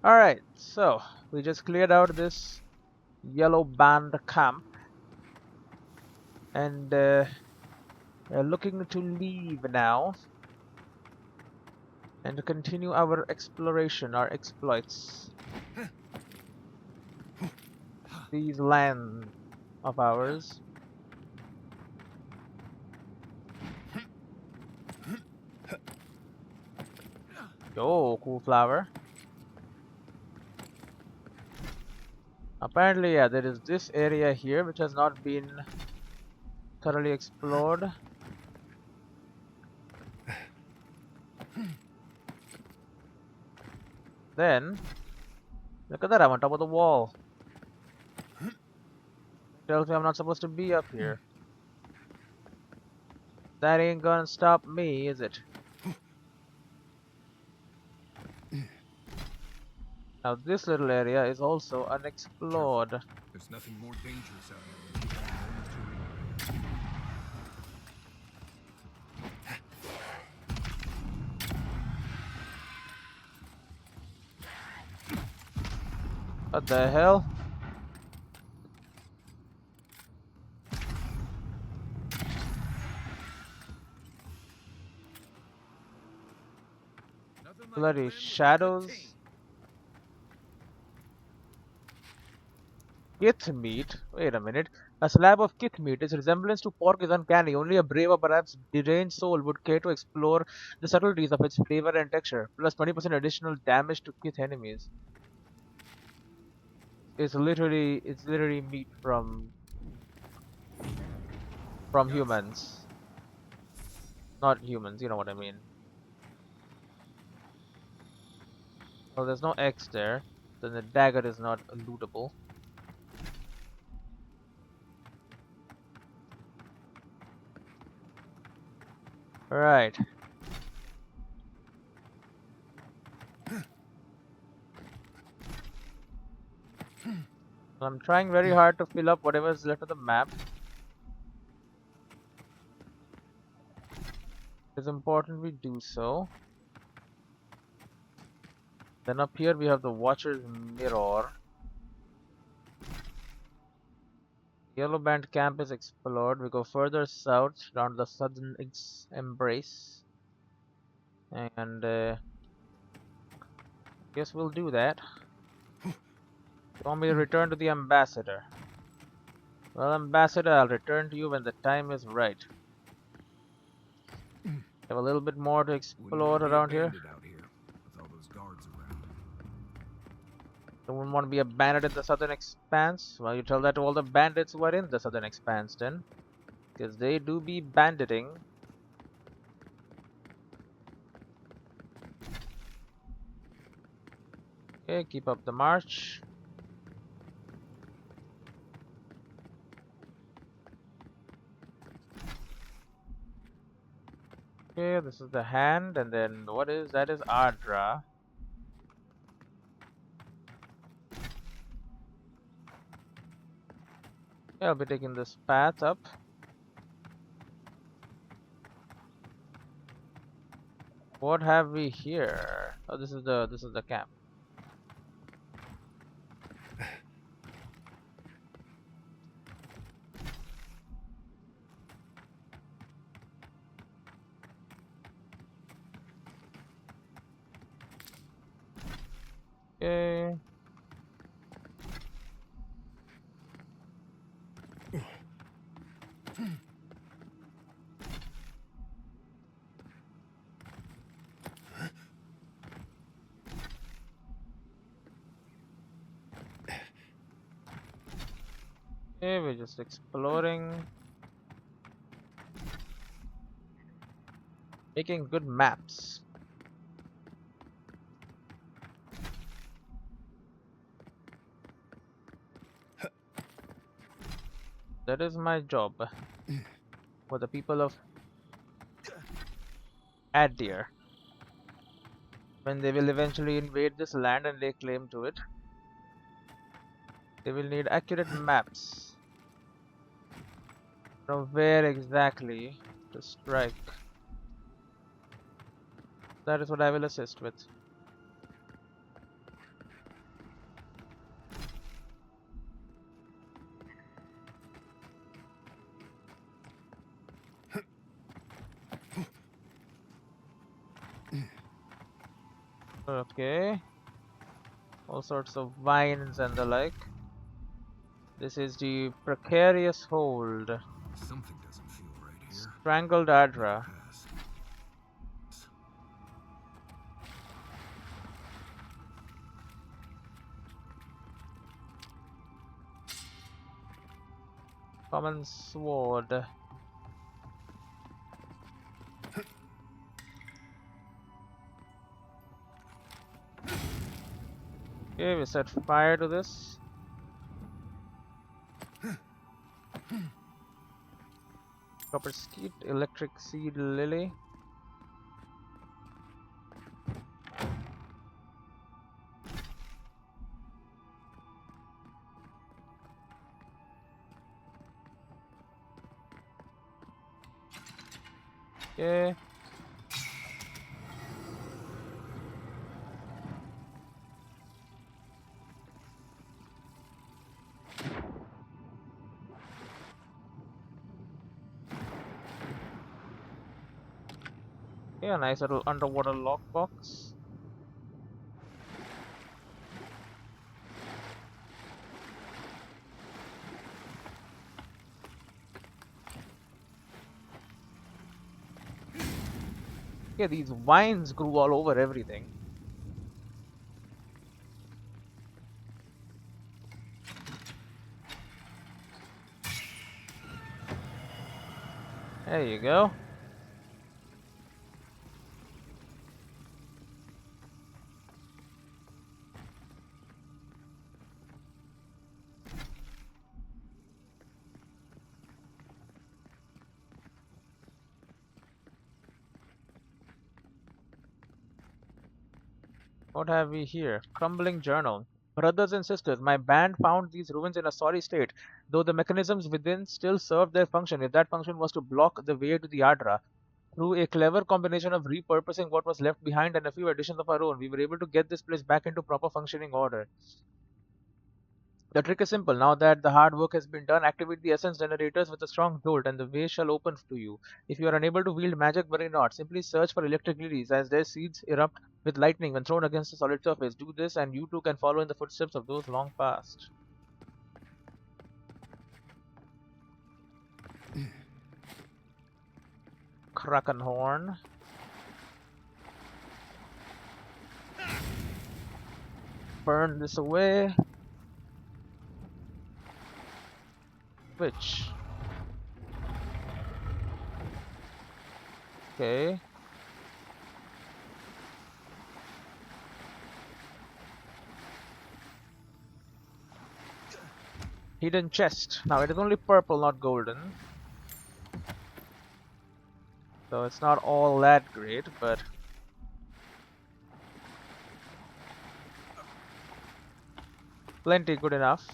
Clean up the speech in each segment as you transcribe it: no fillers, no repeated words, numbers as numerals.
Alright, so we just cleared out this yellow band camp and we're looking to leave now and to continue our exploration, our exploits. These lands of ours. Yo, cool flower. Apparently, yeah, there is this area here which has not been thoroughly explored. Then, look at that, I'm on top of the wall. Tells me I'm not supposed to be up here. That ain't gonna stop me, is it? Now this little area is also unexplored. Careful. There's nothing more dangerous out here than keeping your own What the hell? Nothing like a Bloody plan with a good shadows. team. Kith meat? Wait a minute. A slab of kith meat. Its resemblance to pork is uncanny. Only a brave or perhaps deranged soul would care to explore the subtleties of its flavor and texture. Plus 20% additional damage to kith enemies. It's literally meat from Gotcha. humans. Not humans, you know what I mean. Well, there's no X there. Then the dagger is not lootable. Right. I'm trying very hard to fill up whatever is left of the map. It's important we do so. Then up here we have the Watcher's Mirror. Yellow Band Camp is explored. We go further south down the southern embrace. And guess we'll do that. You want me to return to the Ambassador? Well, Ambassador, I'll return to you when the time is right. Have a little bit more to Wouldn't explore want to be a around here. bandit out here with all those guards around. Don't want to be a bandit in the Southern Expanse? Well, you tell that to all the bandits who are in the Southern Expanse then. Because they do be banditing. Okay, keep up the march. Okay, this is the hand, and then what is that? Is Aedyr. Yeah, I'll be taking this path up. What have we here? Oh, this is the camp. Okay. Okay, we're just exploring. Making good maps. That is my job. For the people of Aedyr. When they will eventually invade this land and lay claim to it, they will need accurate maps. Know where exactly to strike. That is what I will assist with. Okay. All sorts of vines and the like. This is the precarious hold. Something doesn't feel right here. Strangled Aedyr. Pass. Common sword. Okay, we set fire to this. Copper skeet, electric seed lily. Okay. Okay, a nice little underwater lockbox. Yeah, these vines grew all over everything. There you go. What have we here? Crumbling journal. Brothers and sisters, my band found these ruins in a sorry state, though the mechanisms within still served their function. If that function was to block the way to the Aedyr, through a clever combination of repurposing what was left behind and a few additions of our own, we were able to get this place back into proper functioning order. The trick is simple. Now that the hard work has been done, activate the essence generators with a strong jolt, and the way shall open to you. If you are unable to wield magic, worry not. Simply search for electric lilies, as their seeds erupt with lightning when thrown against a solid surface. Do this, and you too can follow in the footsteps of those long past. Krakenhorn. Burn this away. Which? Okay. Hidden chest. Now it is only purple, not golden. So it's not all that great, but plenty good enough.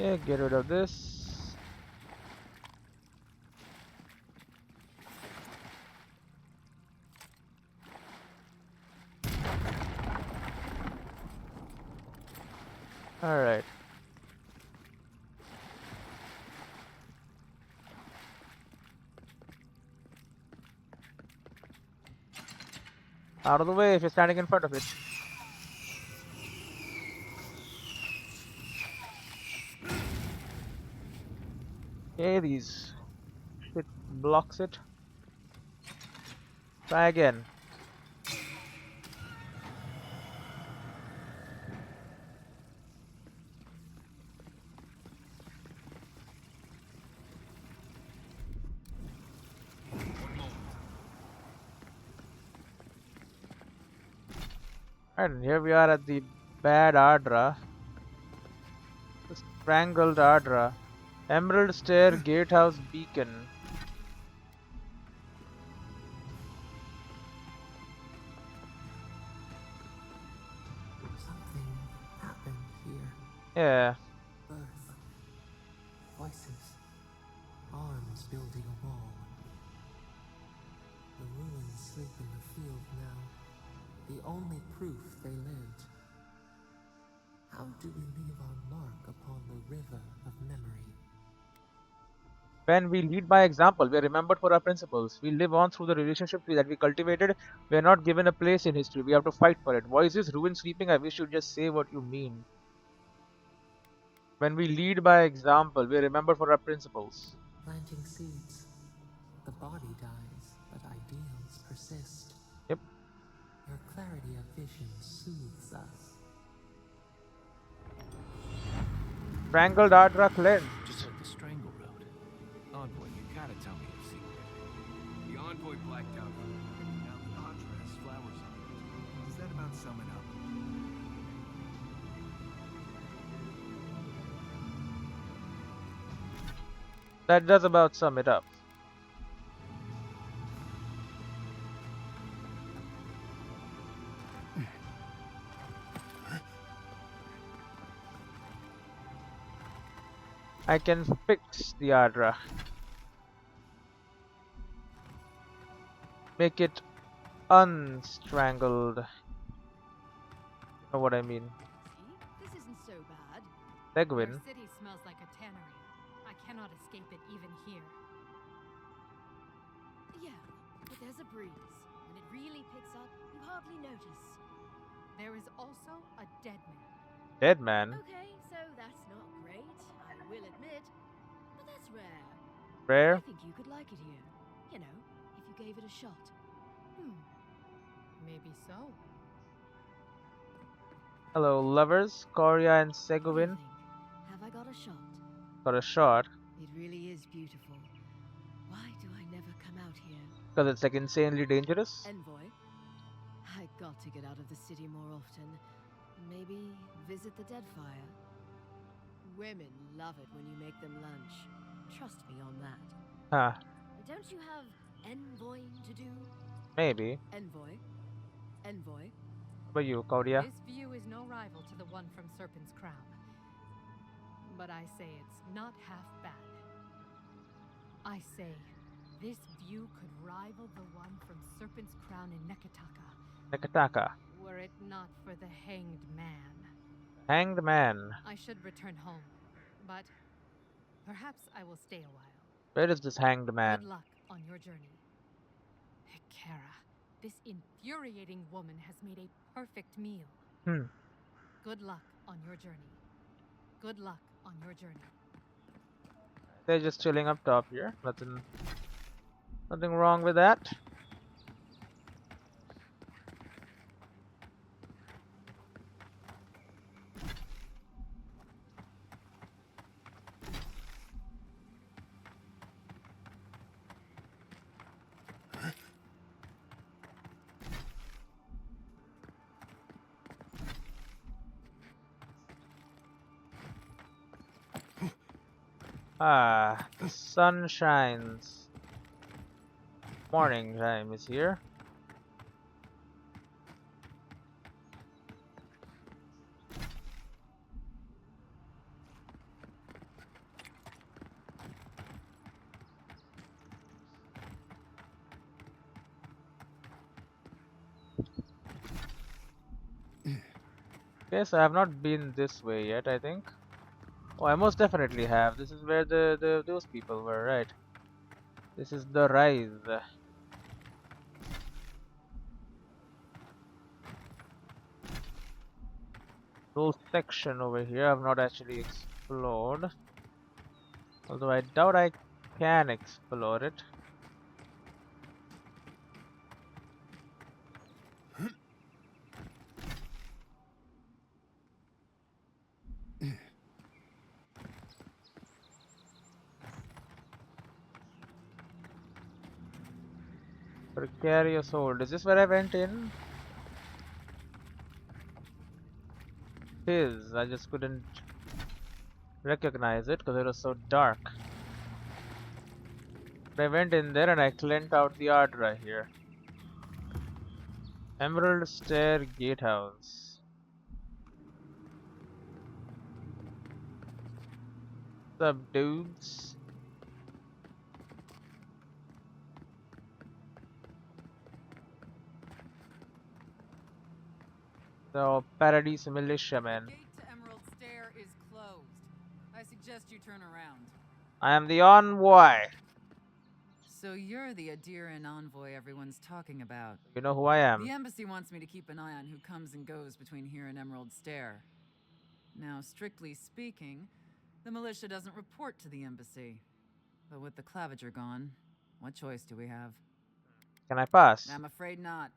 Okay, get rid of this. Alright. Out of the way if you're standing in front of it. Okay, these shit blocks it. Try again. And here we are at the bad Aedyr. The strangled Aedyr. Emerald Stair Gatehouse Beacon. Something happened here. Yeah. Birth. Voices. Arms building a wall. The ruins sleep in the field now. the only proof they lived. How do we leave our mark upon the river of memory? When we lead by example, we are remembered for our principles. We live on through the relationship that we cultivated. We are not given a place in history. We have to fight for it. Voices, ruin sweeping. I wish you'd just say what you mean. When we lead by example, we are remembered for our principles. Planting seeds. The body dies, but ideals persist. Yep. Your clarity of vision soothes us. Strangled Aedyr Just cleansed. like the Strangle Road. Envoy, you gotta tell me your secret. The Envoy blacked out. Now the Aedyr has flowers on it. Does that about sum it up? That does about sum it up. I can fix the Aedyr. Make it unstrangled. You know what I mean. See? This isn't so bad. Seguin. Your city smells like a tannery. I cannot escape it even here. Yeah, but there's a breeze. When it really picks up, you hardly notice. There is also a dead man. Dead man. Okay, so that's not great, I will admit. But that's rare. Rare. I think you could like it here. You know, if you gave it a shot. Maybe so. Hello, lovers. Korea and What do you Seguin. think? Have I got a shot? Got a shot. It really is beautiful. Why do I never come out here? Because it's like insanely dangerous. Envoy? I got to get out of the city more often. Maybe visit the Deadfire. Women love it when you make them lunch. Trust me on that. Huh. Don't you have envoying to do? Maybe. Envoy? Envoy? How about you, Korea? This view is no rival to the one from Serpent's Crown. But I say it's not half bad. I say this view could rival the one from Serpent's Crown in Nekataka, Nekataka. were it not for the hanged man. Hanged man. I should return home, but perhaps I will stay a while. Where is this hanged man? Good luck on your journey. Kara, this infuriating woman has made a perfect meal. Good luck on your journey. Good luck on your journey. They're just chilling up top here. Nothing wrong with that. Ah, the sun shines. Morning time is here. Yes, I have not been this way yet, I think. Oh, I most definitely have. This is where those people were, right? This is the rise. Whole section over here I've not actually explored. Although I doubt I can explore it. Precarious hold. Is this where I went in? It is. I just couldn't recognize it because it was so dark. I went in there and I cleansed out the art right here. Emerald Stair Gatehouse. What's up, dudes? So, Paradise militiaman. Gate to Emerald Stair is closed. I suggest you turn around. I am the envoy. So you're the Aedyr envoy everyone's talking about. You know who I am. The embassy wants me to keep an eye on who comes and goes between here and Emerald Stair. Now, strictly speaking, the militia doesn't report to the embassy. But with the Clavager gone, what choice do we have? Can I pass? I'm afraid not.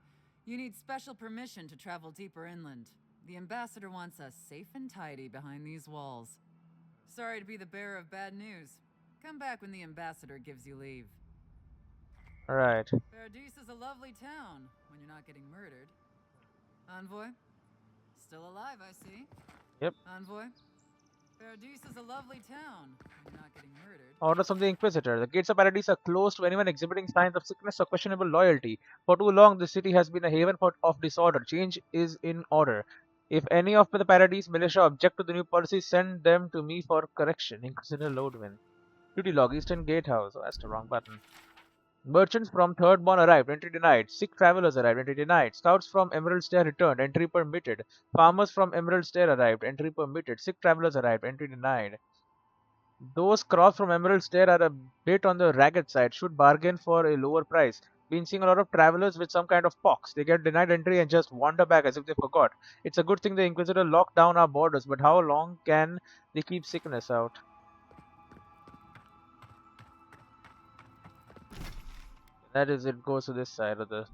You need special permission to travel deeper inland. The ambassador wants us safe and tidy behind these walls. Sorry to be the bearer of bad news. Come back when the ambassador gives you leave. Alright. Paradise is a lovely town when you're not getting murdered. Envoy? Still alive, I see. Yep. Envoy? Paradise is a lovely town when you're not getting murdered. Orders from the Inquisitor. The gates of Paradise are closed to anyone exhibiting signs of sickness or questionable loyalty. For too long, the city has been a haven of disorder. Change is in order. If any of the Paradise militia object to the new policy, send them to me for correction. Inquisitor Lodwin. Duty log, Eastern Gatehouse. Oh, that's the wrong button. Merchants from Third Born arrived, entry denied. Sick travelers arrived, entry denied. Scouts from Emerald Stair returned, entry permitted. Farmers from Emerald Stair arrived, entry permitted. Sick travelers arrived, entry denied. Those crops from Emerald Stair are a bit on the ragged side, should bargain for a lower price. Been seeing a lot of travelers with some kind of pox. They get denied entry and just wander back as if they forgot. It's a good thing the Inquisitor locked down our borders, but how long can they keep sickness out? That is, it goes to this side of the...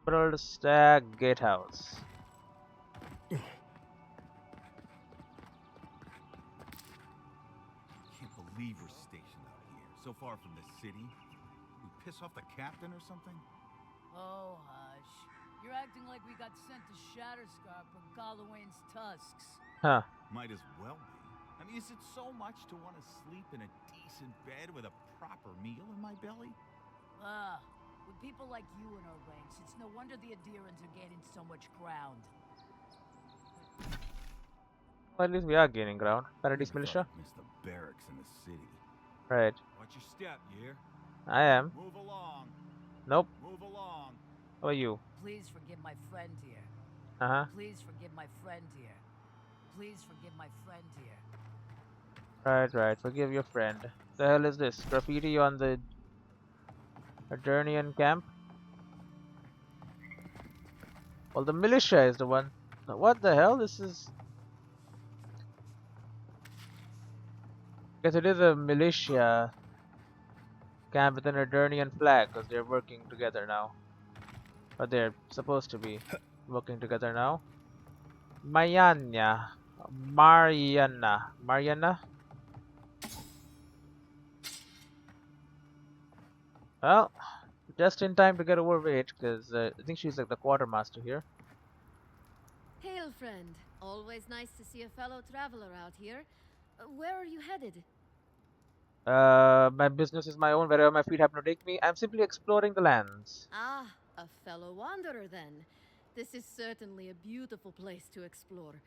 Emerald Stair Gatehouse. Can't believe we're stationed out here, so far from the city. We piss off the captain or something? Oh, hush. You're acting like we got sent to Shatterscarp for Gallowayne's tusks. Huh. Might as well be. I mean, is it so much to want to sleep in a decent bed with a proper meal in my belly? With people like you in our ranks, it's no wonder the Aedyrans are gaining so much ground. Well, at least we are gaining ground. Paradise Never militia. thought I'd miss the barracks in the city. Right. Watch your step, Year. I am. Move along. Nope. Move along. How are you? Please forgive my friend here. Uh-huh. Please forgive my friend here. Please forgive my friend here. Right. Forgive your friend. The hell is this? Graffiti on the Aedyrian camp? Well, the militia is the one. What the hell? This is... Guess it is a militia camp with an Aedyrian flag, because they're working together now. Or they're supposed to be working together now. Mariana. Well, just in time to get overweight, because I think she's like the quartermaster here. Hail, friend. Always nice to see a fellow traveler out here. Where are you headed? My business is my own, wherever my feet happen to take me. I'm simply exploring the lands. Ah, a fellow wanderer then. This is certainly a beautiful place to explore.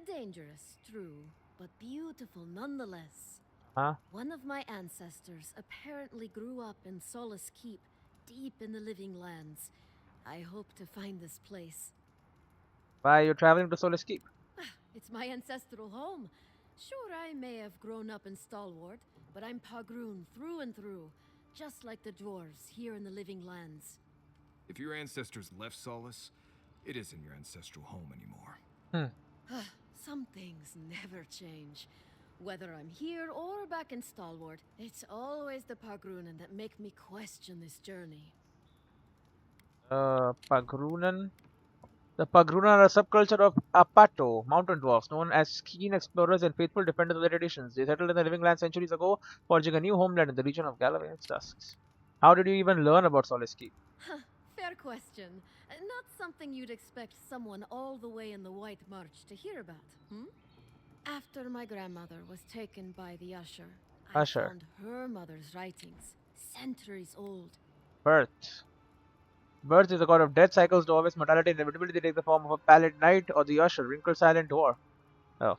Dangerous, true, but beautiful nonetheless. Huh? One of my ancestors apparently grew up in Solace Keep, deep in the living lands. I hope to find this place. Why are you traveling to Solace Keep? It's my ancestral home. Sure, I may have grown up in Stalwart, but I'm Pagroon through and through, just like the dwarves here in the living lands. If your ancestors left Solace, it isn't your ancestral home anymore. Some things never change. Whether I'm here or back in Stalwart, it's always the Pagrunen that make me question this journey. Pagrunan? The Pagrunan are a subculture of Apato, mountain dwarfs, known as keen explorers and faithful defenders of their traditions. They settled in the living land centuries ago, forging a new homeland in the region of Gallowayne's tusks. How did you even learn about Solace Keep? Fair question. Not something you'd expect someone all the way in the White March to hear about, After my grandmother was taken by the Usher, I found her mother's writings, centuries old. Birth. Birth is a god of death, cycles, dwarves, mortality, inevitably they take the form of a pallid knight or the Usher, wrinkled silent dwarf. Oh,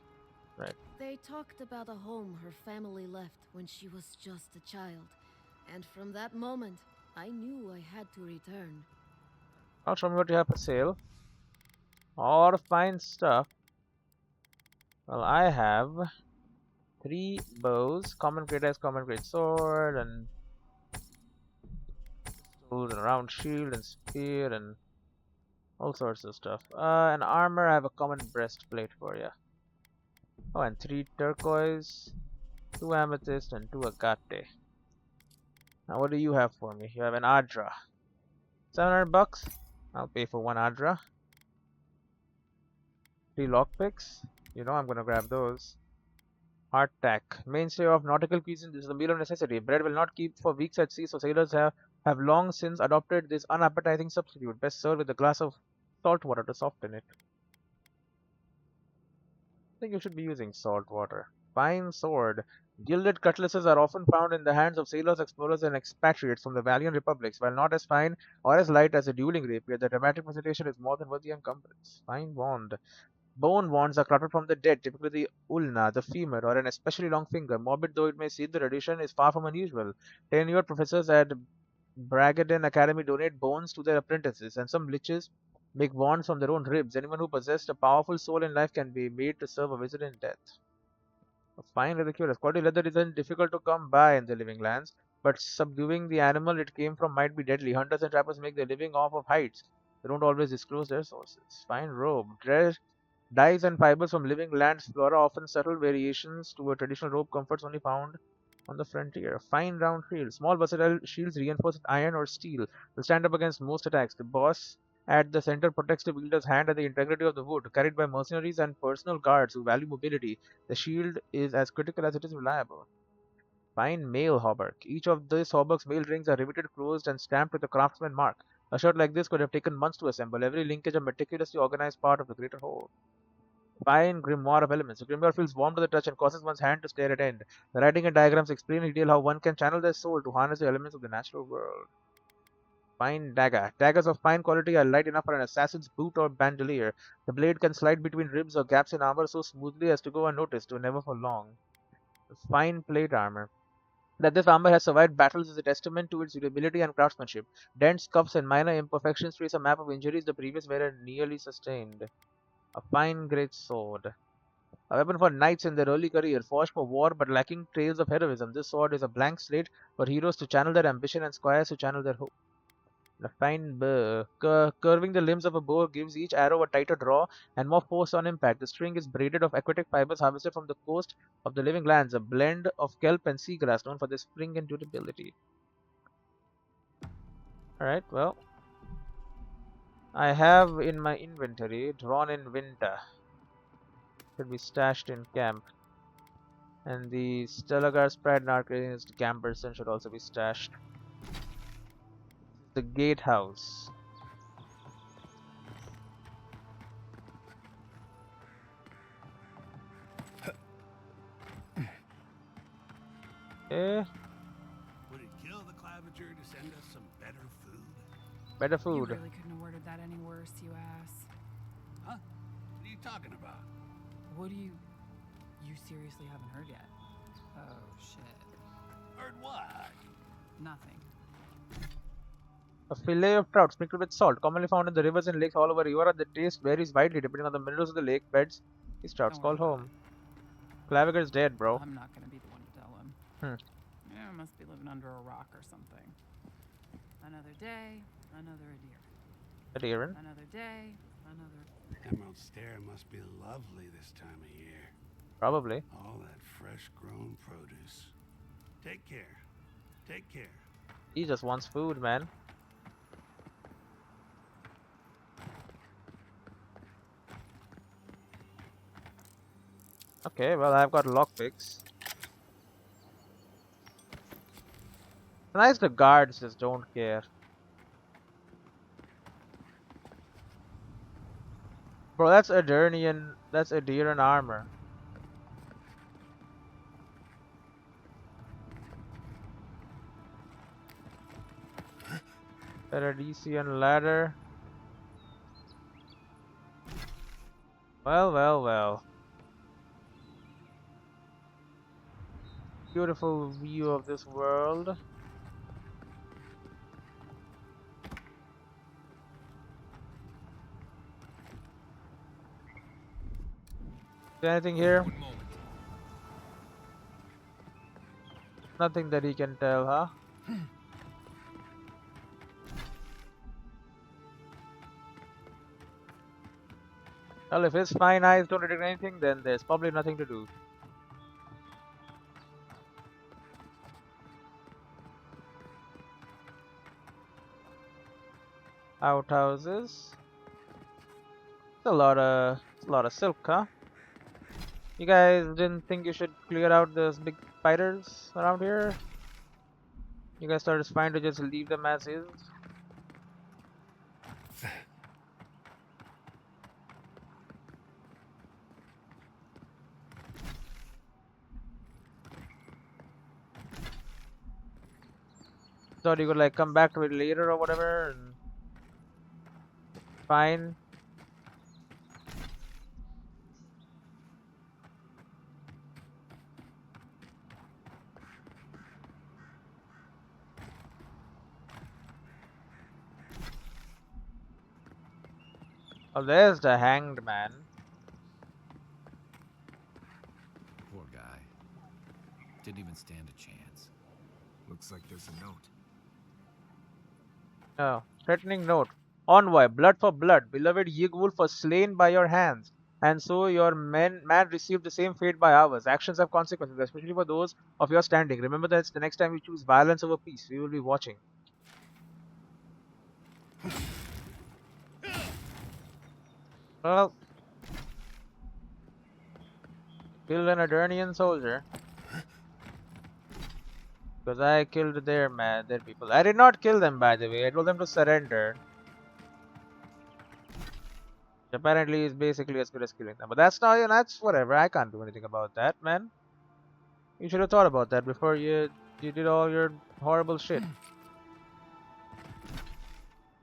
right. They talked about a home her family left when she was just a child. And from that moment, I knew I had to return. I'll show me what you have for sale. All the fine stuff. Well, I have 3 bows, common great axe, common great sword, and pistols, and a round shield, and spear, and all sorts of stuff. And armor, I have a common breastplate for you. Oh, and 3 turquoise, 2 amethyst, and 2 agate. Now, what do you have for me? You have an Aedyr. 700 bucks? I'll pay for 1 Aedyr. 3 lockpicks? You know I'm gonna grab those. Hardtack. Mainstay of nautical cuisine, this is a meal of necessity. Bread will not keep for weeks at sea, so sailors have long since adopted this unappetizing substitute. Best served with a glass of salt water to soften it. I think you should be using salt water. Fine sword. Gilded cutlasses are often found in the hands of sailors, explorers, and expatriates from the Valiant Republics. While not as fine or as light as a dueling rapier, the dramatic presentation is more than worth the encumbrance. Fine wand. Bone wands are crafted from the dead, typically the ulna, the femur, or an especially long finger. Morbid though it may seem, the tradition is far from unusual. Tenured professors at Bragaden Academy donate bones to their apprentices, and some liches make wands from their own ribs. Anyone who possessed a powerful soul in life can be made to serve a wizard in death. A fine leather cuirass. Quality leather isn't difficult to come by in the living lands, but subduing the animal it came from might be deadly. Hunters and trappers make their living off of hides. They don't always disclose their sources. Fine robe. Dyes and fibers from living lands flora, often subtle variations to a traditional robe comforts only found on the frontier. Fine round shield. Small versatile shields reinforced with iron or steel will stand up against most attacks. The boss at the center protects the wielder's hand and the integrity of the wood. Carried by mercenaries and personal guards who value mobility, the shield is as critical as it is reliable. Fine mail hauberk. Each of these hauberk's mail rings are riveted, closed, and stamped with a craftsman mark. A shirt like this could have taken months to assemble. Every linkage a meticulously organized part of the greater whole. Fine grimoire of elements. The grimoire feels warm to the touch and causes one's hand to stare at end. The writing and diagrams explain in detail how one can channel their soul to harness the elements of the natural world. Fine dagger. Daggers of fine quality are light enough for an assassin's boot or bandolier. The blade can slide between ribs or gaps in armor so smoothly as to go unnoticed, or never for long. Fine plate armor. That this armor has survived battles is a testament to its durability and craftsmanship. Dents, scuffs, and minor imperfections trace a map of injuries the previous wearer nearly sustained. A fine great sword. A weapon for knights in their early career, forged for war but lacking trails of heroism. This sword is a blank slate for heroes to channel their ambition and squires to channel their hope. A fine bow. Curving the limbs of a bow gives each arrow a tighter draw and more force on impact. The string is braided of aquatic fibers harvested from the coast of the living lands, a blend of kelp and seagrass known for their spring and durability. Alright, well, I have in my inventory drawn in winter. Should be stashed in camp. And the Stellagar spread narcotinized Gamberson should also be stashed. The gatehouse. Okay, Would it kill the Claviger to send us some better food? better You food. really couldn't have worded that any worse, you ass. Huh? What are you talking about? What do you seriously haven't heard yet? Oh, shit. Heard what? Nothing. A fillet of trout sprinkled with salt, commonly found in the rivers and lakes all over Eora. The taste varies widely depending on the minerals of the lake beds. These trouts Don't call worry about home. Claviger's dead, bro. I'm not gonna be the one to tell him. Yeah, must be living under a rock or something. Another day, another Aedyr. Aedyr. Another day, another. Emerald Stair must be lovely this time of year. Probably. All that fresh grown produce. Take care. Take care. He just wants food, man. Okay, well, I've got lockpicks. Nice, the guards just don't care. Bro, that's Aedyran armor. Paradisian ladder. Well, well, well. Beautiful view of this world. anything here? One moment. Nothing that he can tell, huh? Well, if his fine eyes don't detect anything, then there's probably nothing to do. Outhouses. It's a lot of silk, huh? You guys didn't think you should clear out those big spiders around here? You guys thought it's fine to just leave them as is? Thought you could like come back to it later or whatever and fine. Oh, there's the hanged man. Poor guy. Didn't even stand a chance. Looks like there's a note. Oh, threatening note. Envoy, blood for blood. Beloved Yigwulf was slain by your hands, and so your man received the same fate by ours. Actions have consequences, especially for those of your standing. Remember that the next time you choose violence over peace, we will be watching. Well, killed an Aedyrian soldier. Because I killed their people. I did not kill them, by the way. I told them to surrender. Which apparently is basically as good as killing them. But that's not, that's whatever. I can't do anything about that, man. You should have thought about that before you did all your horrible shit.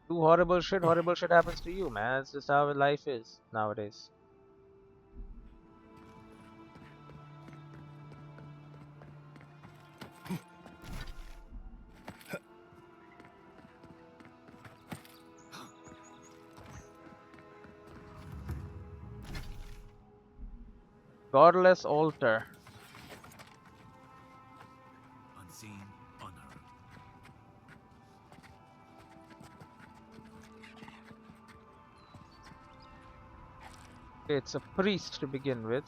Do horrible shit happens to you, man. It's just how life is nowadays. Godless altar. Unseen, unheard. It's a priest to begin with.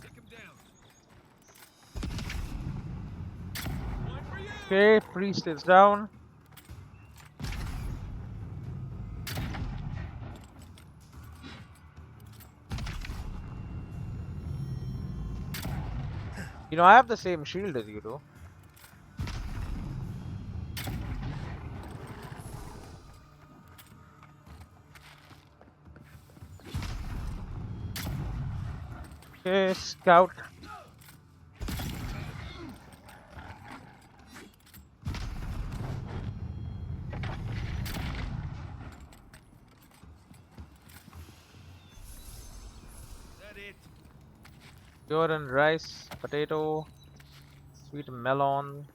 Take him down. One for you. Okay, priest is down. I have the same shield as you do. Okay, scout. That it? Jordan rice, potato, sweet melon.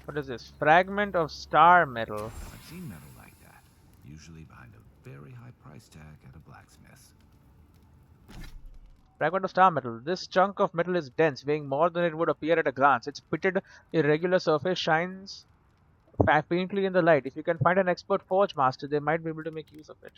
What is this? Fragment of star metal. I've seen metal like that. Usually behind a very high price tag at a blacksmith. Fragment of star metal. This chunk of metal is dense, weighing more than it would appear at a glance. Its pitted, irregular surface shines faintly in the light. If you can find an expert forge master, they might be able to make use of it.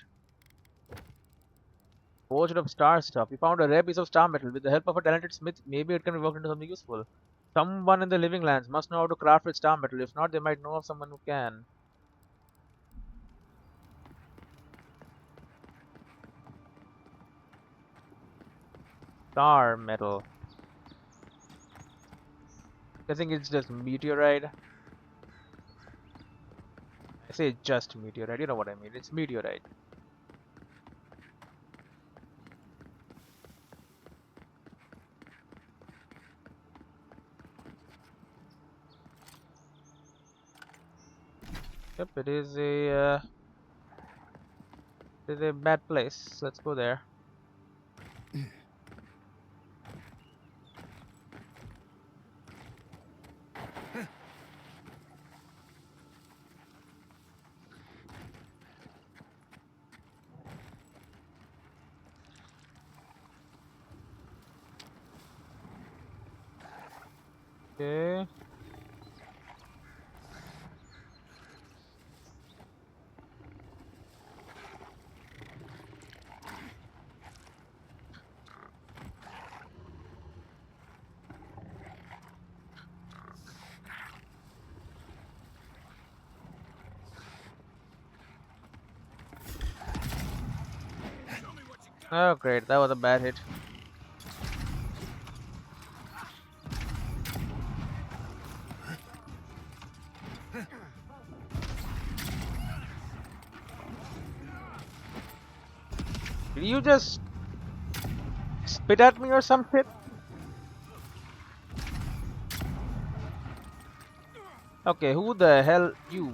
Forged of star stuff. You found a rare piece of star metal. With the help of a talented smith, maybe it can be worked into something useful. Someone in the living lands must know how to craft with star metal. If not, they might know of someone who can. Star metal. I think it's just meteorite. I say just meteorite, you know what I mean. It's meteorite. Yep, it is a bad place. Let's go there. Okay. Oh great, that was a bad hit. Did you just spit at me or some shit? Okay, who the hell you?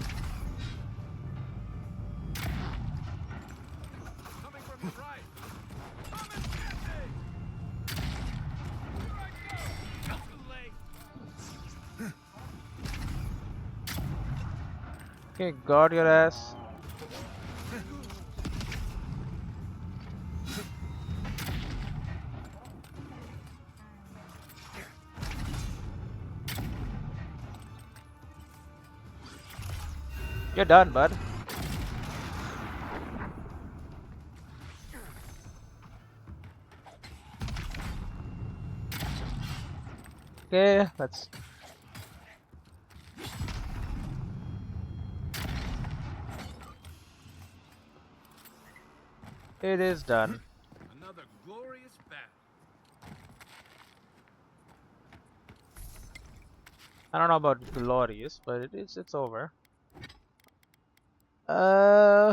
Coming from your right. Come and get me! Here I go! Too late. Okay, got your ass. You're done, bud. Okay, let's. It is done. Another glorious battle. I don't know about glorious, but it's over.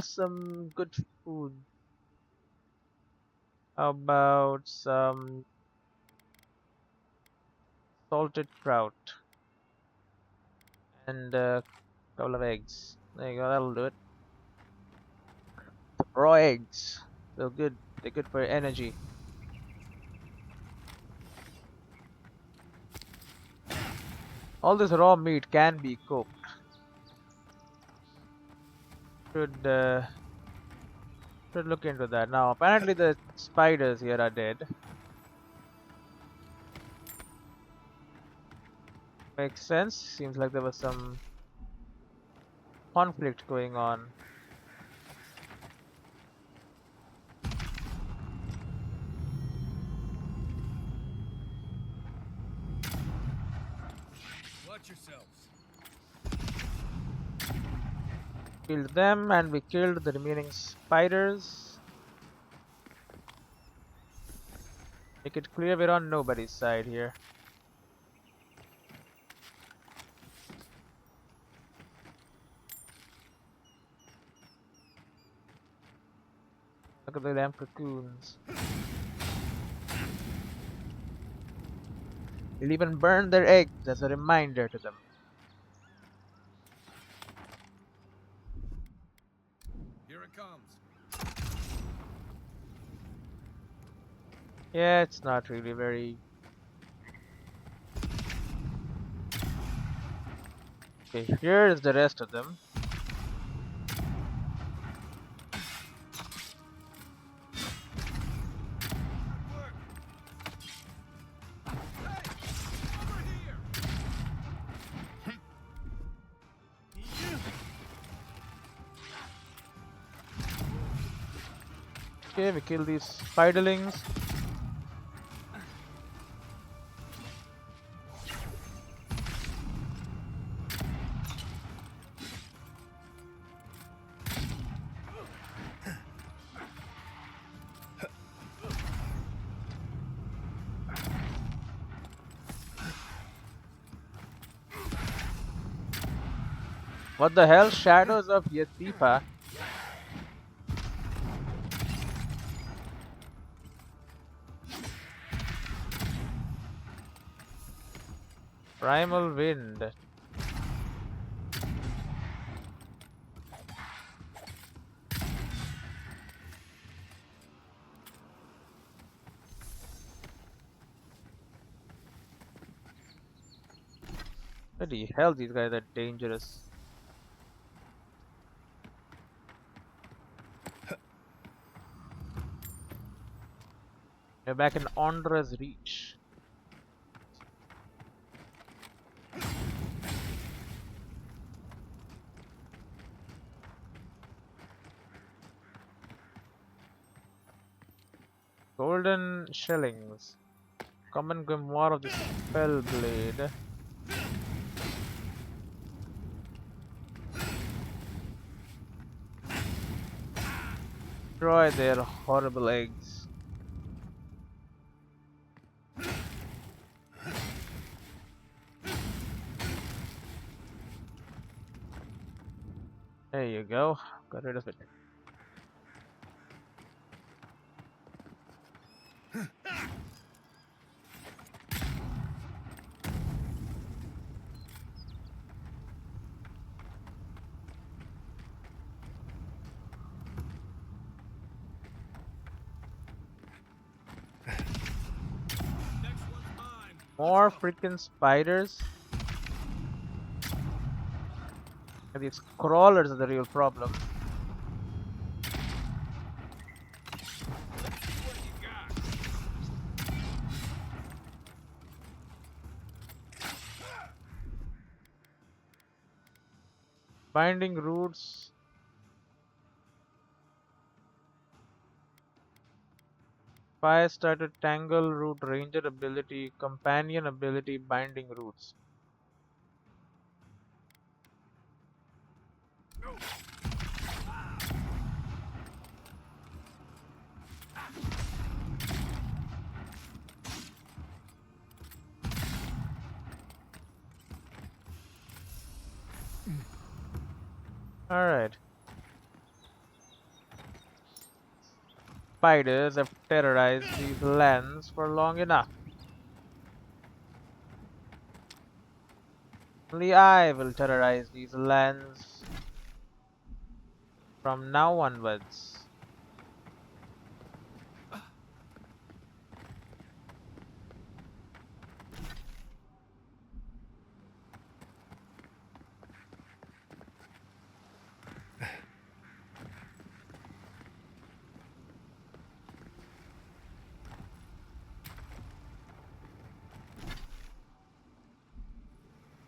Some good food. How about some salted trout and a couple of eggs? There you go, that'll do it. Raw eggs. They're good. They're good for energy. All this raw meat can be cooked. Should should look into that. Now apparently the spiders here are dead. Makes sense. Seems like there was some conflict going on. Watch yourselves. Killed them and we killed the remaining spiders. Make it clear we're on nobody's side here. Look at the damn cocoons. We'll even burn their eggs as a reminder to them. Here it comes. Yeah, it's not really very... Okay, here is the rest of them. Good work. Hey, over here. Okay, we kill these spiderlings. What the hell? Shadows of Yatifa. Primal Wind. Bloody hell, these guys are dangerous. We're back in Ondra's Reach. Golden shillings. Common grimoire of the spell blade. Destroy their horrible eggs. There you go. Got rid of it. More freaking spiders. These crawlers are the real problem. Binding roots. Fire starter, tangle root, ranger ability, companion ability, binding roots. Alright. Spiders have terrorized these lands for long enough. Only I will terrorize these lands from now onwards.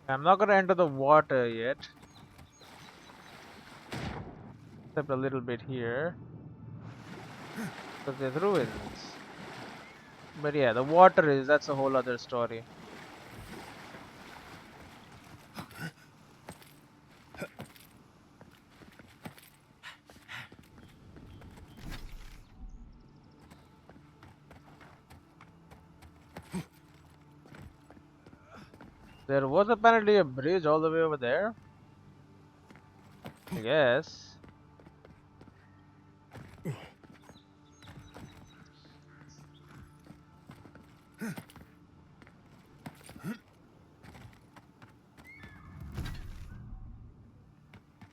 I'm not gonna enter the water yet. Except a little bit here. Because there's ruins. But yeah, the water that's a whole other story. There was apparently a bridge all the way over there. I guess.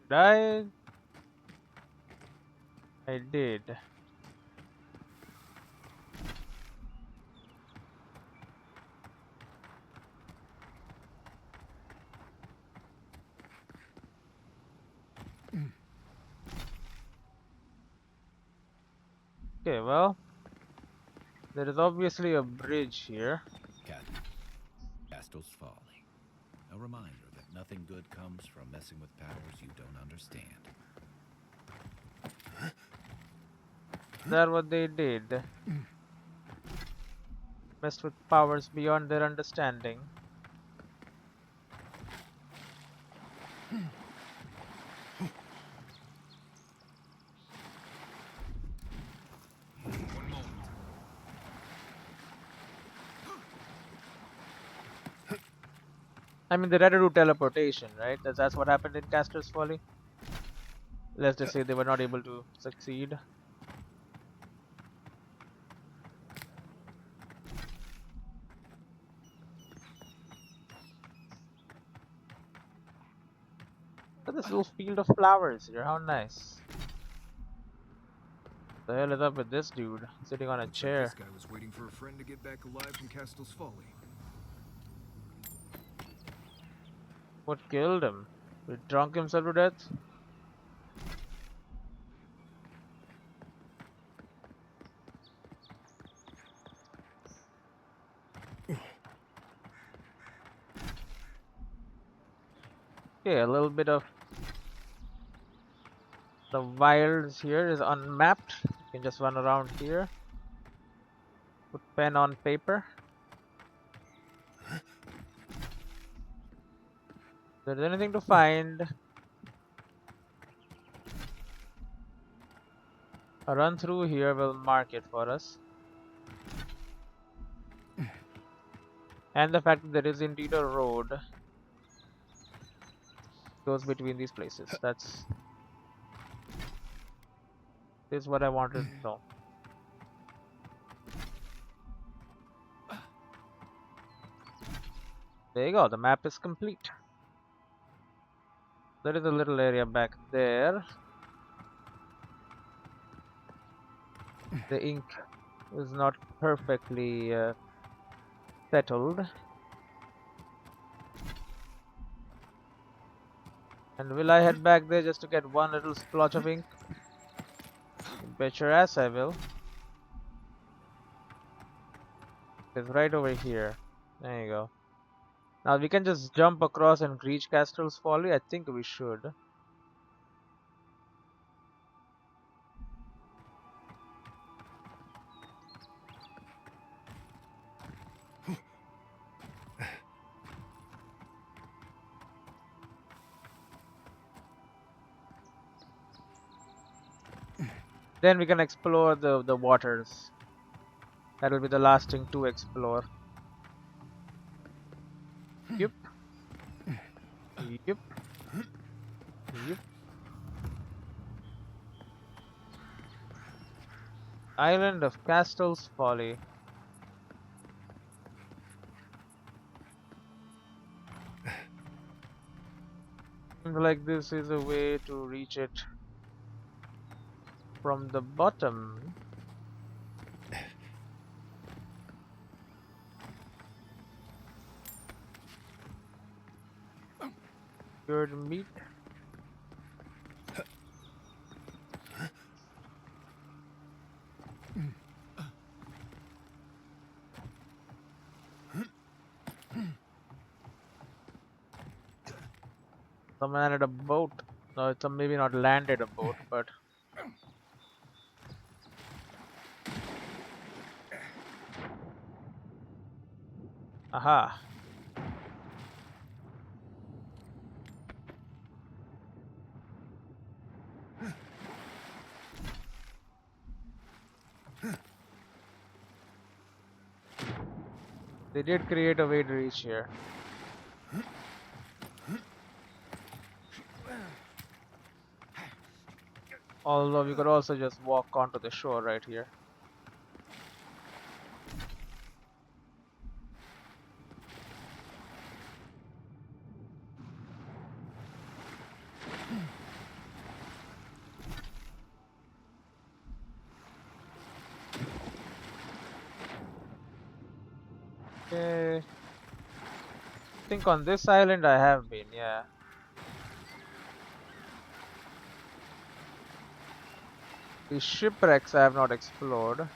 Did I did. Okay, well, there is obviously a bridge here. Castle's Folly. A reminder that nothing good comes from messing with powers you don't understand. Is that what they did? Messed with powers beyond their understanding. I mean, they had to do teleportation, right? That's what happened in Caster's Folly. Let's just say they were not able to succeed. Look at this little field of flowers here. How nice. The hell is up with this dude sitting on a Looks like chair? this guy was waiting for a friend to get back alive from Castle's Folly. What killed him? He drunk himself to death? Okay, a little bit of the wilds here is unmapped. You can just run around here. pen on paper. If there's anything to find, a run through here will mark it for us. And the fact that there is indeed a road goes between these places. This is what I wanted to know. There you go, the map is complete. There is a little area back there. The ink is not perfectly settled. And will I head back there just to get one little splotch of ink? Bet your ass I will. It's right over here. There you go. Now we can just jump across and reach Castle's Folly. I think we should. Then we can explore the waters. That will be the last thing to explore. Yep. Yep. Yep. Island of Castle's Folly. Seems like this is a way to reach it from the bottom. Cured meat. Someone landed a boat. No, it's maybe not landed a boat, but aha. They did create a way to reach here. Although we could also just walk onto the shore right here. Okay. I think on this island I have been, yeah. The shipwrecks I have not explored.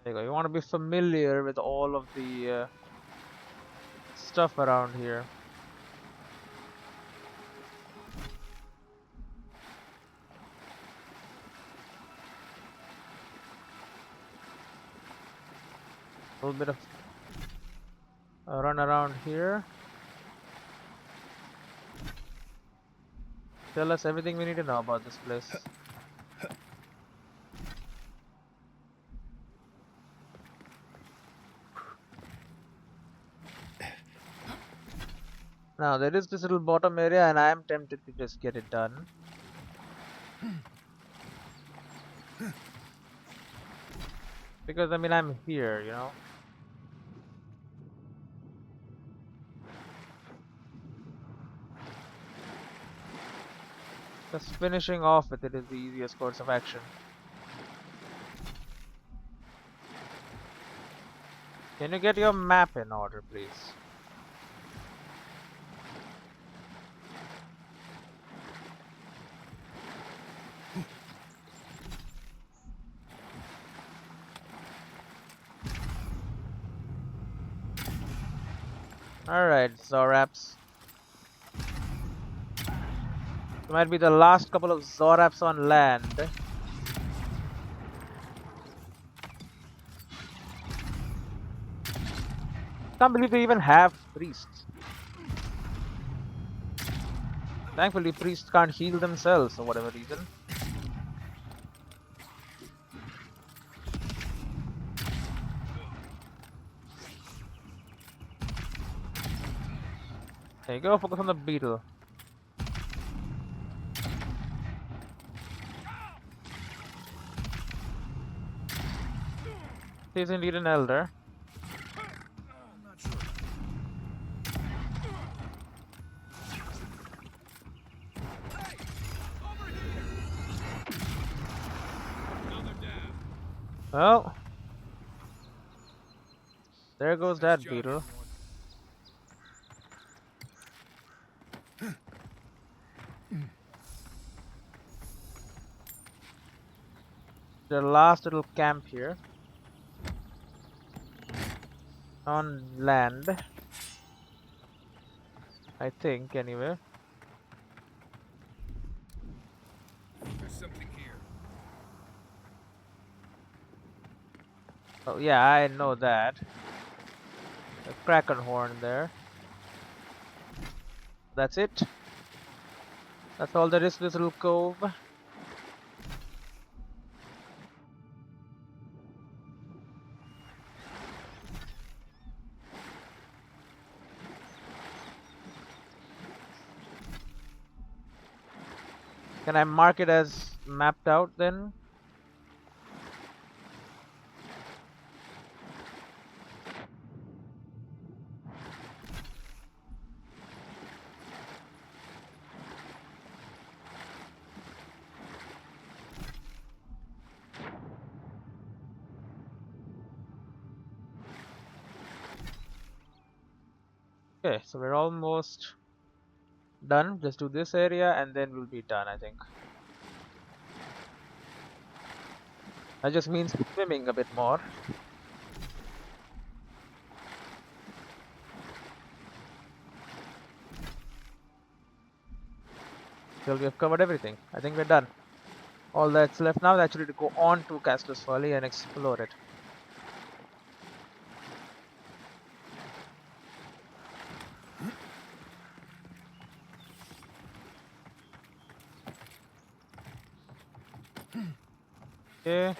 There you go. You want to be familiar with all of the stuff around here. A little bit of a run around here. Tell us everything we need to know about this place. Now there is this little bottom area and I am tempted to just get it done. Because I mean I'm here, you know. Just finishing off with it is the easiest course of action. Can you get your map in order, please? Alright, Zoraps. Might be the last couple of Zoraps on land. Can't believe they even have priests. Thankfully, priests can't heal themselves for whatever reason. There you go, focus on the beetle. He's indeed an elder. I'm not sure. Hey! Over here! Another down. Well, there goes Nice that job, beetle. everyone. The last little camp here. On land. I think, anyway. There's something here. Oh, yeah, I know that. A kraken horn there. That's it. That's all there is to this little cove. Can I mark it as mapped out then? Okay, so we're almost done. Just do this area and then we'll be done, I think. That just means swimming a bit more. Till we have covered everything. I think we're done. All that's left now is actually to go on to Castor's Folly and explore it. Okay.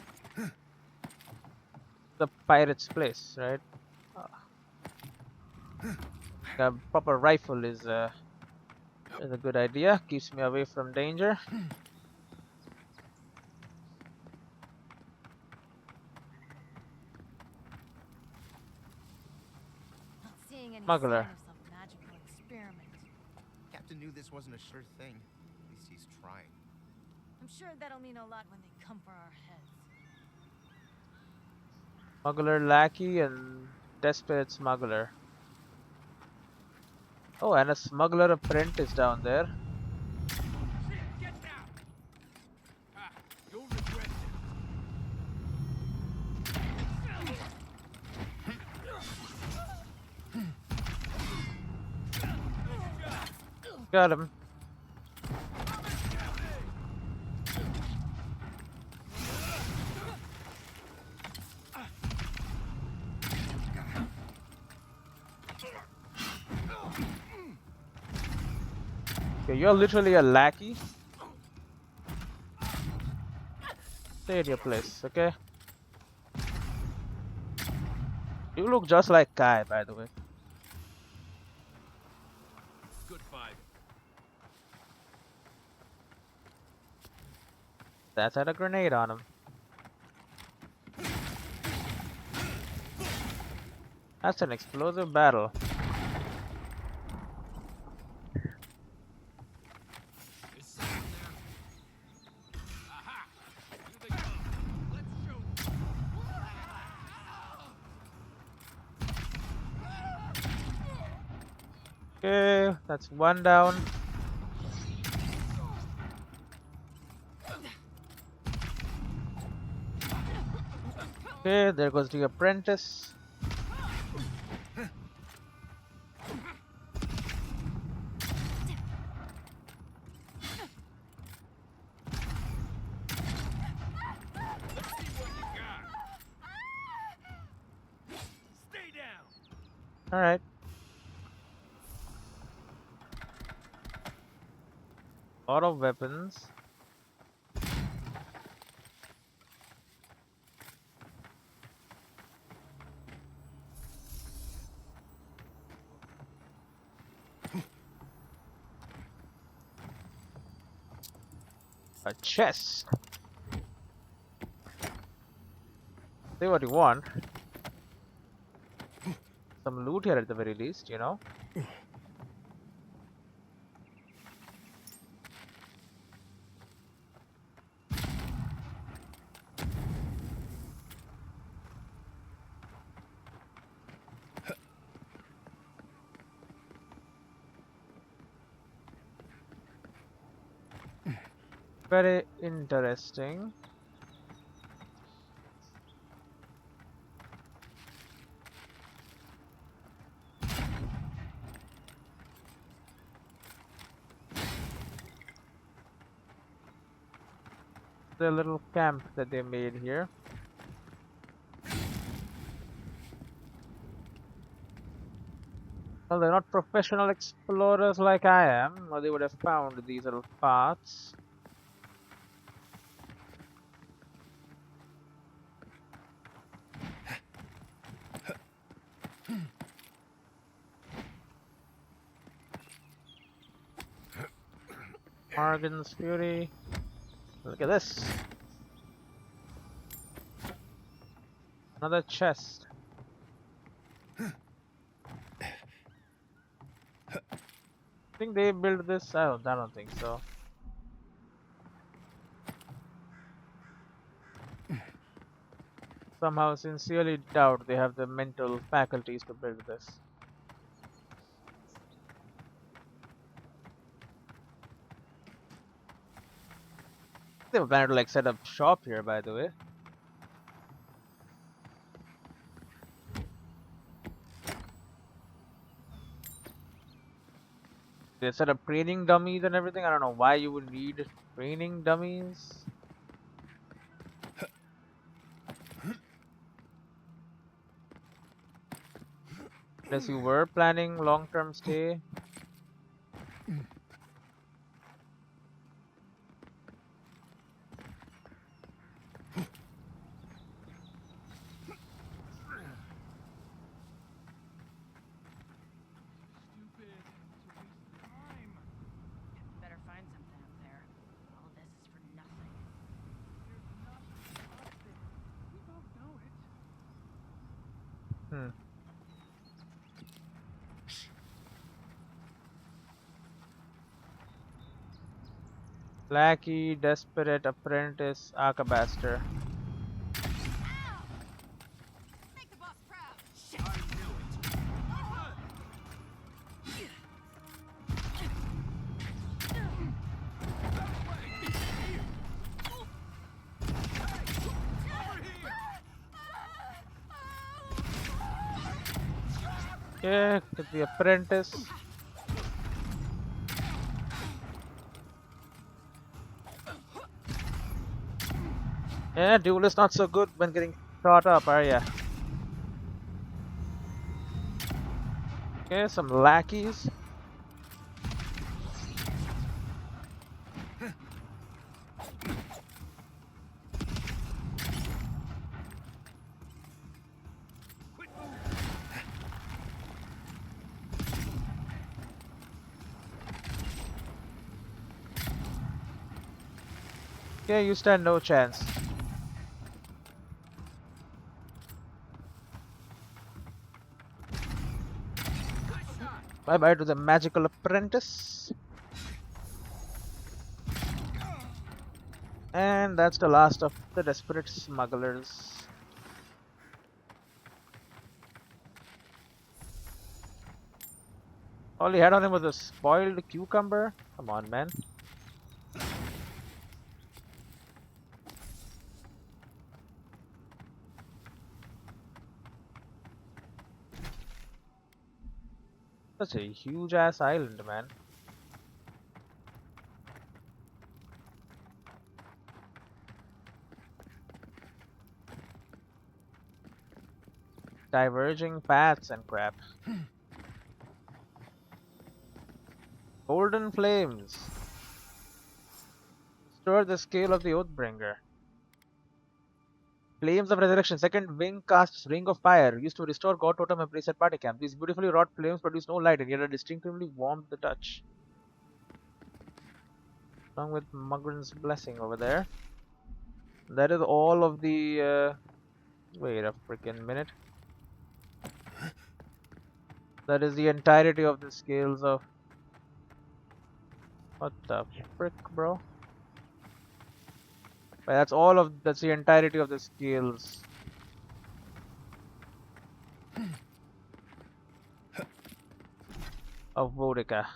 The pirate's place, right? A proper rifle is a good idea. Keeps me away from danger. Not seeing any Smuggler. sign of some magical experiment. Captain knew this wasn't a sure thing. At least he's trying. I'm sure that'll mean a lot when they come for our heads. Smuggler lackey and desperate smuggler. Oh, and a smuggler apprentice down there. Get down! Ah, you'll regret Got him. Okay, you're literally a lackey. Stay at your place, okay? You look just like Kai, by the way. Good fight. That's had a grenade on him. That's an explosive battle. Is someone there? Aha! Here they come. Let's show. Okay, that's one down. Okay, there goes the apprentice. Alright. Lot of weapons. A chest. Say what you want. Some loot here at the very least, you know. Very interesting. The little camp that they made here. Well, they're not professional explorers like I am, or they would have found these little paths. Morgan's Fury. Look at this. Another chest. Think they built this? I don't think so. Somehow sincerely doubt they have the mental faculties to build this. They were planning to like set up shop here, by the way. They set up training dummies and everything. I don't know why you would need training dummies. Unless you were planning long-term stay. Better find something up there. All this is for nothing. Hmm. Lackey, desperate, apprentice, arquebuster. Make the boss proud. Yeah, get the apprentice. Yeah, duel is not so good when getting caught up, are ya? Okay, some lackeys. Okay, you stand no chance. Bye bye to the magical apprentice. And that's the last of the desperate smugglers. All he had on him was a spoiled cucumber? Come on, man. Such a huge ass island, man. Diverging paths and crap. Golden flames. Restore the scale of the Oathbringer. Flames of Resurrection. Second wing casts Ring of Fire. Used to restore God Totem and place at party camp. These beautifully wrought flames produce no light and yet are distinctively warm to the touch. Along with Mugren's Blessing over there. That is all of the... wait a freaking minute. That is the entirety of the scales of... What the frick, bro? But that's the entirety of the scales. Of Boudica.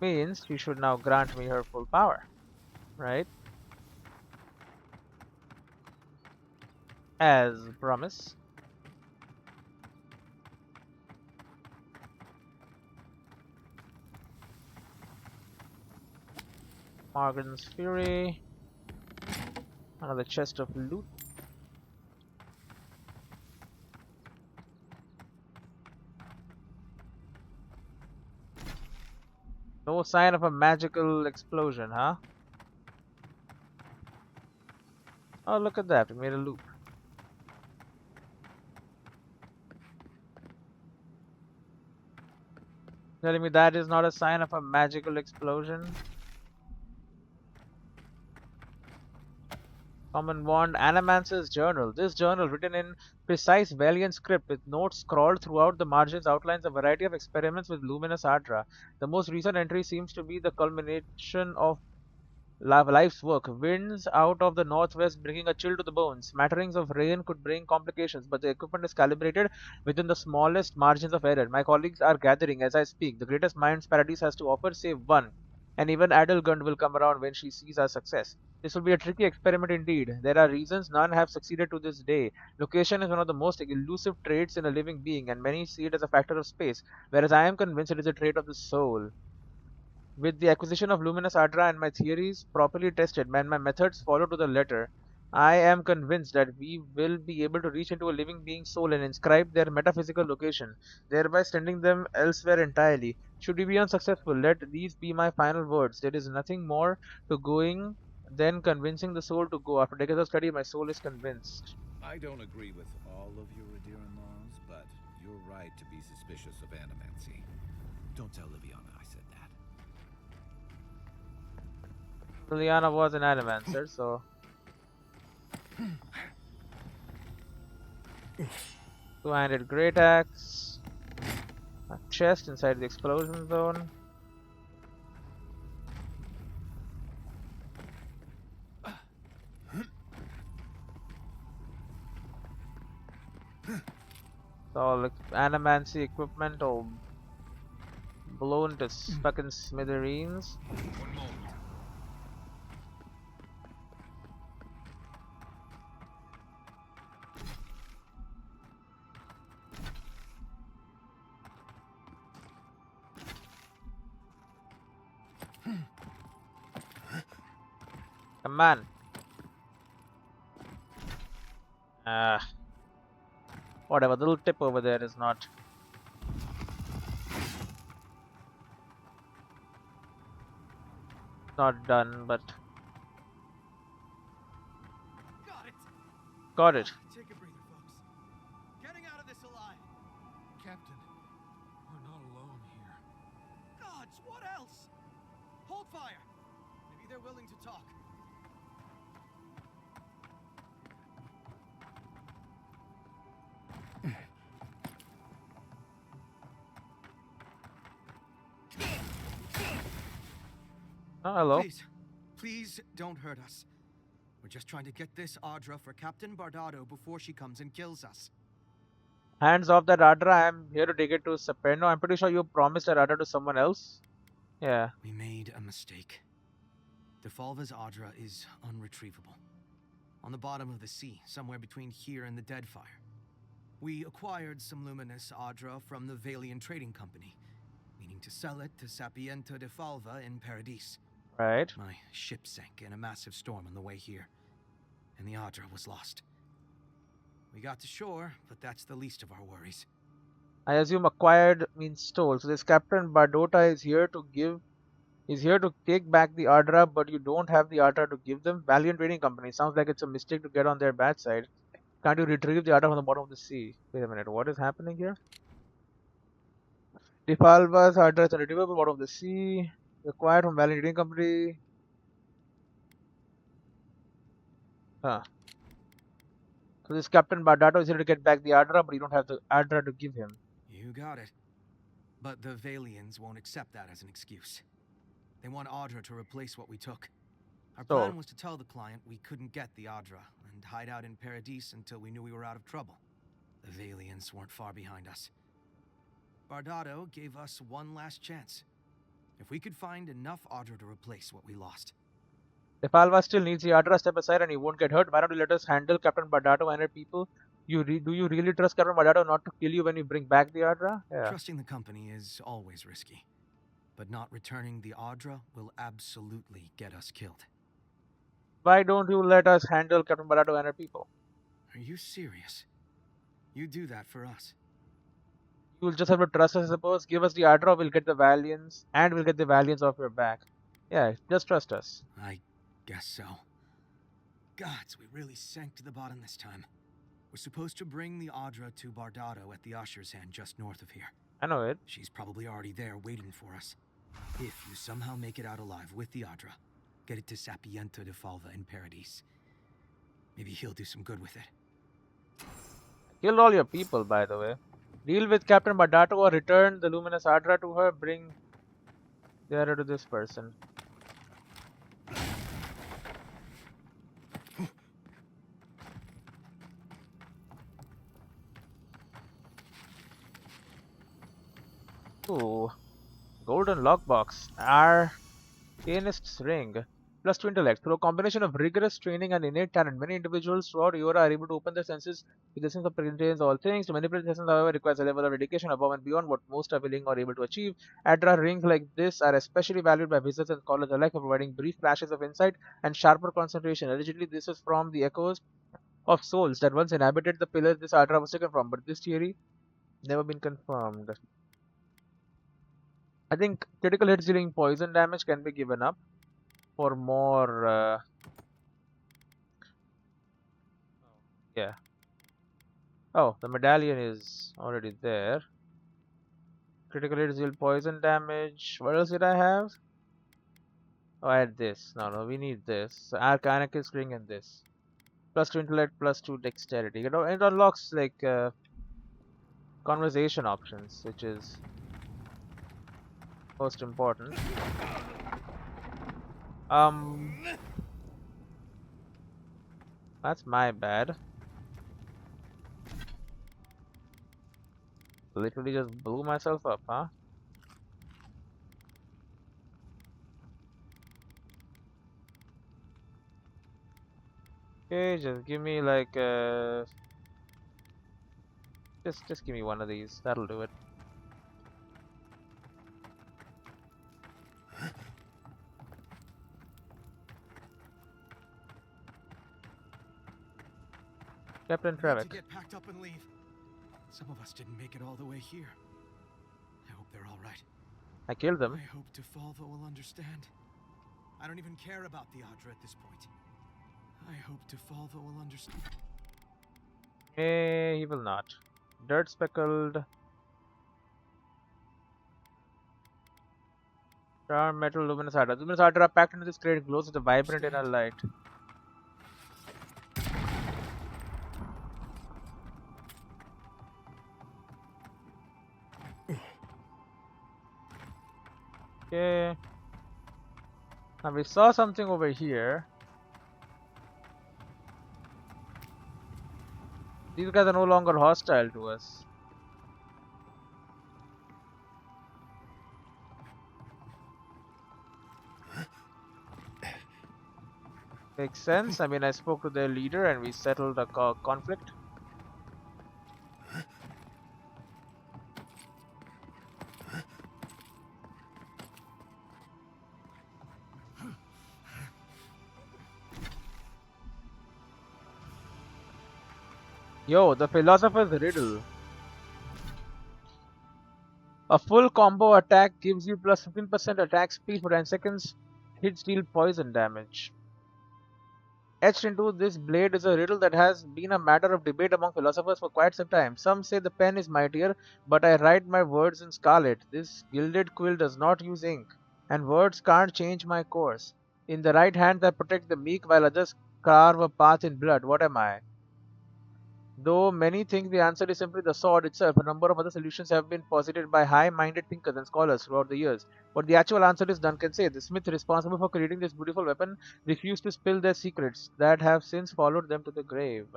Means she should now grant me her full power. Right? As promised. Morgan's Fury. Another chest of loot. No sign of a magical explosion, huh? Oh, look at that. We made a loop. Telling me that is not a sign of a magical explosion? Common Wand, Animancer's Journal. This journal, written in precise Valiant script with notes scrawled throughout the margins, outlines a variety of experiments with luminous Aedyr. The most recent entry seems to be the culmination of life's work. Winds out of the northwest bringing a chill to the bones. Smatterings of rain could bring complications, but the equipment is calibrated within the smallest margins of error. My colleagues are gathering as I speak. The greatest minds Paradise has to offer, save one. And even Adelgund will come around when she sees our success. This will be a tricky experiment indeed. There are reasons none have succeeded to this day. Location is one of the most elusive traits in a living being, and many see it as a factor of space, whereas I am convinced it is a trait of the soul. With the acquisition of luminous Aedyr and my theories properly tested and my methods followed to the letter, I am convinced that we will be able to reach into a living being's soul and inscribe their metaphysical location, thereby sending them elsewhere entirely. Should we be unsuccessful, let these be my final words. There is nothing more to going than convincing the soul to go. After decades of study, my soul is convinced. I don't agree with all of your Aedyran laws, but you're right to be suspicious of animancy. Don't tell Liviana I said that. Liliana was an Animancer, so... Two-handed great axe. A chest inside the explosion zone. It's all animancy equipment all blown to fucking smithereens. One moment. Come on. Whatever, the little tip over there is not done, but got it. Take a breather, folks. Getting out of this alive. Captain, we're not alone here. Gods, what else? Hold fire. Maybe they're willing to talk. Oh, hello. Please don't hurt us. We're just trying to get this Aedyr for Captain Bardado before she comes and kills us. Hands off that Aedyr. I am here to take it to Saperno. I'm pretty sure you promised that Aedyr to someone else. Yeah. We made a mistake. Defalva's Aedyr is unretrievable. On the bottom of the sea, somewhere between here and the Deadfire. We acquired some luminous Aedyr from the Valiant Trading Company, meaning to sell it to Sapiento Defalva in Paradise. Right. My ship sank in a massive storm on the way here, and the Aedyr was lost. We got to shore, but that's the least of our worries. I assume acquired means stole. So this Captain Bardota is here to take back the Aedyr, but you don't have the Aedyr to give them. Valiant Trading Company. Sounds like it's a mistake to get on their bad side. Can't you retrieve the Aedyr from the bottom of the sea? Wait a minute, what is happening here? Defalva's Aedyr is retrievable from the bottom of the sea. Acquired from Valiant Trading Company. Huh. So this Captain Bardota is here to get back the Aedyr, but you don't have the Aedyr to give him. You got it. But the Valians won't accept that as an excuse. They want Aedyr to replace what we took. Our plan was to tell the client we couldn't get the Aedyr and hide out in Paradis until we knew we were out of trouble. The Valians weren't far behind us. Bardotto gave us one last chance. If we could find enough Aedyr to replace what we lost. If Alva still needs the Aedyr, step aside and he won't get hurt. Why don't you let us handle Captain Bardotto and her people? Do you really trust Captain Bardotto not to kill you when you bring back the Aedyr? Yeah. Trusting the company is always risky. But not returning the Aedyr will absolutely get us killed. Why don't you let us handle Captain Bardotto and her people? Are you serious? You do that for us. You'll just have to trust us, I suppose. Give us the Aedyr, we'll get the Valiants, and we'll get the Valiants off your back. Yeah, just trust us. I guess so. Gods, we really sank to the bottom this time. We're supposed to bring the Aedyr to Bardotto at the Usher's Hand just north of here. I know it. She's probably already there waiting for us. If you somehow make it out alive with the Aedyr, get it to Sapiento de Falva in Paradis. Maybe he'll do some good with it. Killed all your people, by the way. Deal with Captain Bardotto or return the luminous Aedyr to her. Bring the Aedyr to this person. Ooh. Golden lockbox. Arcanist's ring. +2 intellect. Through a combination of rigorous training and innate talent, many individuals throughout Eora are able to open their senses with the sense of contains all things. To manipulate the senses, however, requires a level of dedication above and beyond what most are willing or able to achieve. Aedyr rings like this are especially valued by visitors and scholars alike for providing brief flashes of insight and sharper concentration. Allegedly, this is from the echoes of souls that once inhabited the pillars this Aedyr was taken from, but this theory never been confirmed. I think critical hits dealing poison damage can be given up for more. Yeah. Oh, the medallion is already there. Critical hits deal poison damage. What else did I have? Oh, I had this. No, we need this. Arcanist ring and this. +2 intellect, +2 dexterity. It unlocks like conversation options, which is most important. That's my bad. Literally just blew myself up, huh? Okay, just give me like just give me one of these. That'll do it. Captain Trevik. To get packed up and leave. Some of us didn't make it all the way here. I hope they're all right. I killed them. I hope Defalva will understand. I don't even care about the Aedyr at this point. I hope Defalva will understand. He will not. Dirt speckled. Charm metal luminous Aedyr. Luminous Aedyr are packed into this crate, glows with a vibrant inner light. Okay. Now we saw something over here. These guys are no longer hostile to us. Makes sense. I mean, I spoke to their leader and we settled the conflict. Yo, the philosopher's riddle. A full combo attack gives you plus 15% attack speed for 10 seconds. Hits deal poison damage. Etched into this blade is a riddle that has been a matter of debate among philosophers for quite some time. Some say the pen is mightier, but I write my words in scarlet. This gilded quill does not use ink, and words can't change my course. In the right hand I protect the meek, while others carve a path in blood. What am I? Though many think the answer is simply the sword itself, a number of other solutions have been posited by high-minded thinkers and scholars throughout the years. What the actual answer is, none can say. The smith responsible for creating this beautiful weapon refused to spill their secrets that have since followed them to the grave.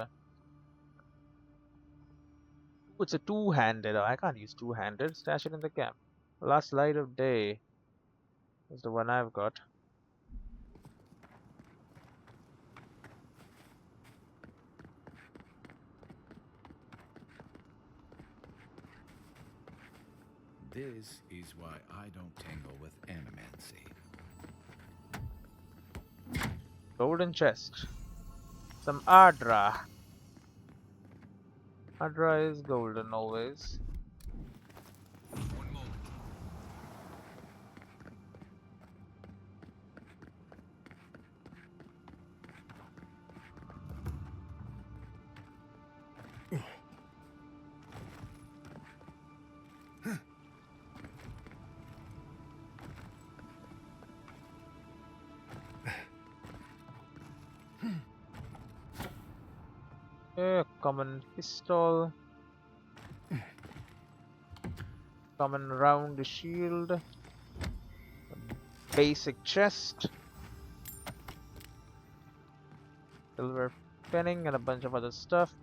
Ooh, it's a two-handed. Oh, I can't use two-handed. Stash it in the camp. Last light of day is the one I've got. This is why I don't tangle with animancy. Golden chest. Some Aedyr. Aedyr is golden always. One moment. Common pistol. Common round shield. Basic chest. Silver penning and a bunch of other stuff.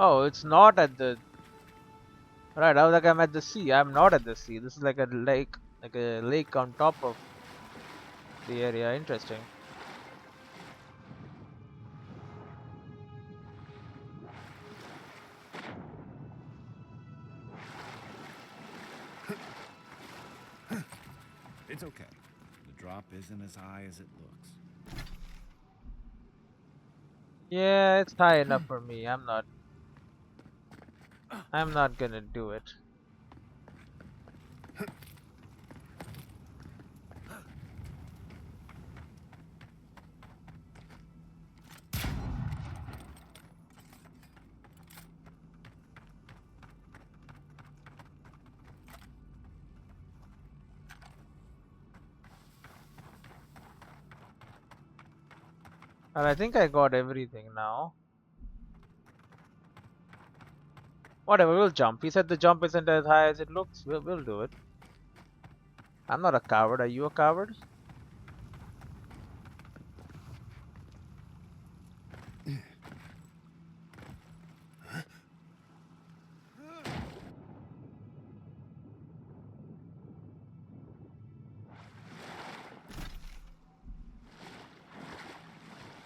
Oh, it's not at the... Right, I was like I'm at the sea. I'm not at the sea. This is like a lake on top of the area. Interesting. It's okay. The drop isn't as high as it looks. Yeah, it's high enough for me. I'm not gonna do it. And I think I got everything now. Whatever, we'll jump. He said the jump isn't as high as it looks. We'll do it. I'm not a coward. Are you a coward?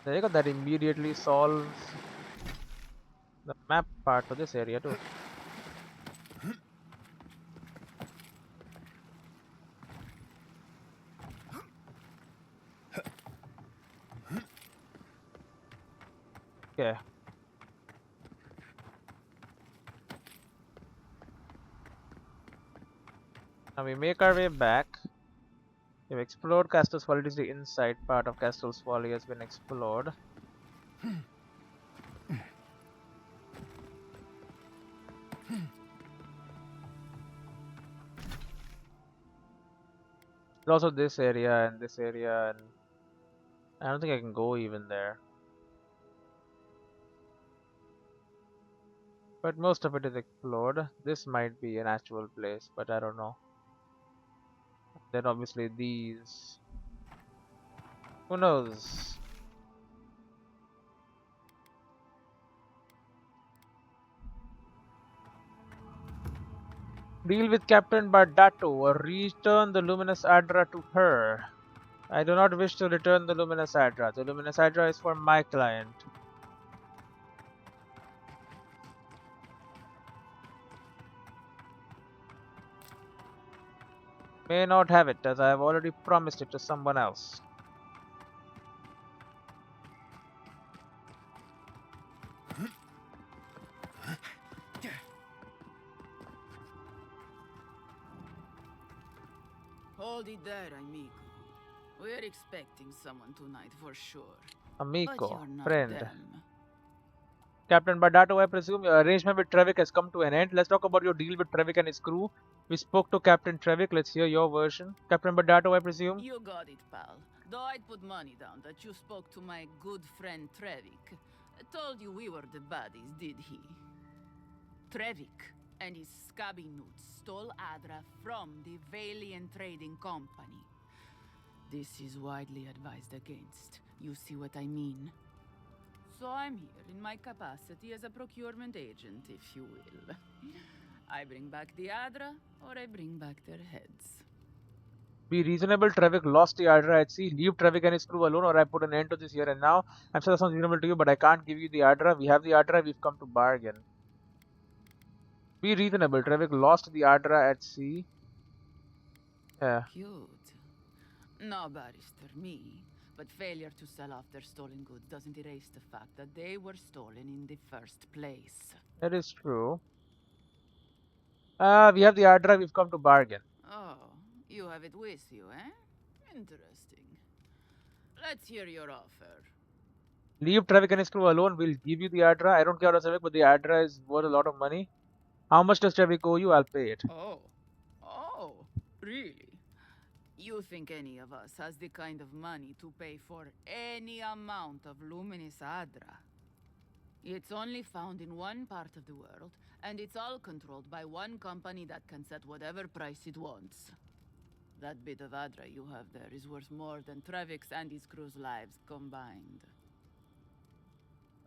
There you go. That immediately solves the map part for this area too. Okay. Now we make our way back. We've explored Castle's Folly. It is the inside part of Castle's Folly has been explored. There's also this area and this area, and I don't think I can go even there. But most of it is explored. This might be an actual place, but I don't know. Then obviously these. Who knows? Deal with Captain Bardato or return the Luminous Aedyr to her. I do not wish to return the Luminous Aedyr. The Luminous Aedyr is for my client. May not have it, as I have already promised it to someone else. Hold it there, amigo. We're expecting someone tonight for sure. But Amico, you're not friend. them. Captain Badato, I presume your arrangement with Trevik has come to an end. Let's talk about your deal with Trevik and his crew. We spoke to Captain Trevik. Let's hear your version. Captain Badato, I presume. You got it, pal. Though I'd put money down that you spoke to my good friend Trevik. Told you we were the baddies, did he? Trevik and his scabby newts stole Aedyr from the Valiant Trading Company. This is widely advised against. You see what I mean? So I'm here in my capacity as a procurement agent, if you will. I bring back the Aedyr, or I bring back their heads. Be reasonable. Trevik lost the Aedyr at sea. Leave Trevik and his crew alone, or I put an end to this here and now. I'm sure that sounds reasonable to you, but I can't give you the Aedyr. We have the Aedyr. We've come to bargain. Be reasonable. Trevik lost the Aedyr at sea. Yeah. Cute. No, Barrister, me. But failure to sell off their stolen goods doesn't erase the fact that they were stolen in the first place. That is true. We have the Aedyr. We've come to bargain. Oh, you have it with you, eh? Interesting. Let's hear your offer. Leave Trevik and his crew alone. We'll give you the Aedyr. I don't care about Trevik, but the Aedyr is worth a lot of money. How much does Trevik owe you? I'll pay it. Oh, really? You think any of us has the kind of money to pay for any amount of luminous Aedyr? It's only found in one part of the world, and it's all controlled by one company that can set whatever price it wants. That bit of Aedyr you have there is worth more than Trevik's and his crew's lives combined.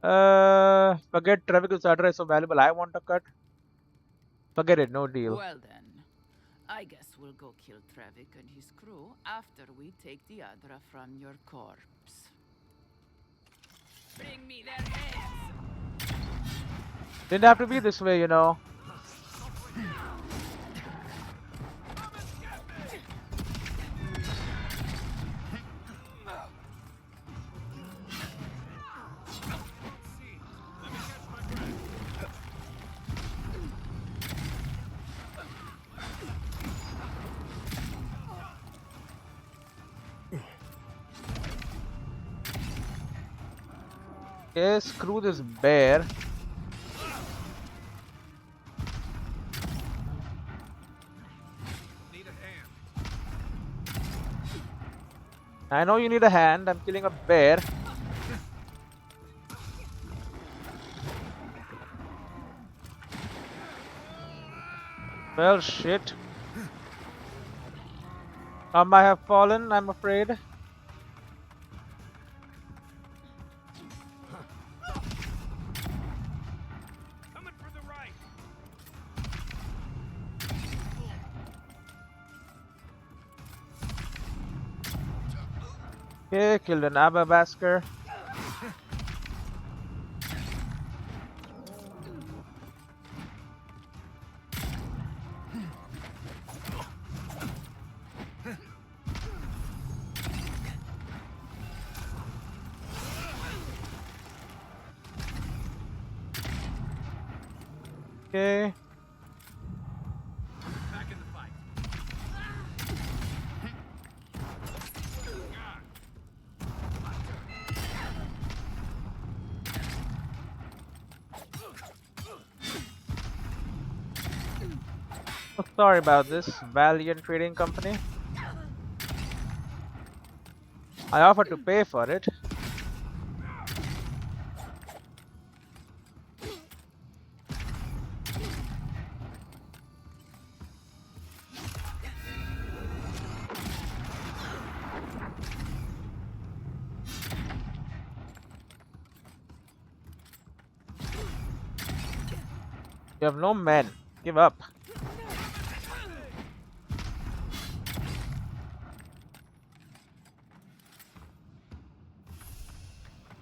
Forget Trevik's Aedyr is so valuable. I want a cut. Forget it. No deal. Well then, I guess we'll go kill Trevik and his crew after we take the Aedyr from your corpse. Bring me their heads! Didn't have to be this way, you know. Okay, screw this bear. Need a hand. I know you need a hand. I'm killing a bear. Well, shit. I have fallen, I'm afraid. Coming for the right. Okay, killed an Ababasker. Okay. Back in the fight. Oh, sorry about this, Valiant Trading Company. I offered to pay for it. You have no men. Give up.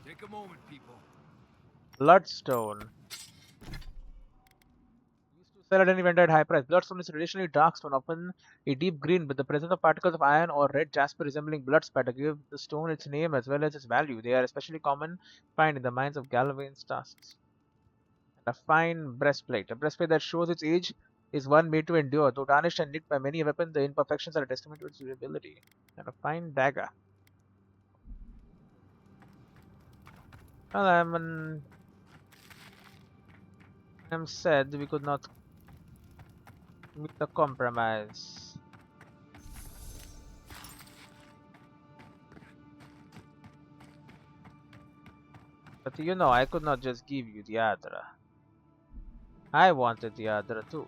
Take a moment, people. Bloodstone. These two Sell at any vendor at high price. Bloodstone is traditionally dark stone, often a deep green, but the presence of particles of iron or red jasper resembling blood spatter give the stone its name as well as its value. They are especially common find in the mines of Galvain's tusks. And a fine breastplate. A breastplate that shows its age is one made to endure. Though tarnished and nicked by many a weapon, the imperfections are a testament to its durability. And a fine dagger. Well, I'm sad we could not meet the compromise. But you know, I could not just give you the Aedyr. I wanted the Aedyr too.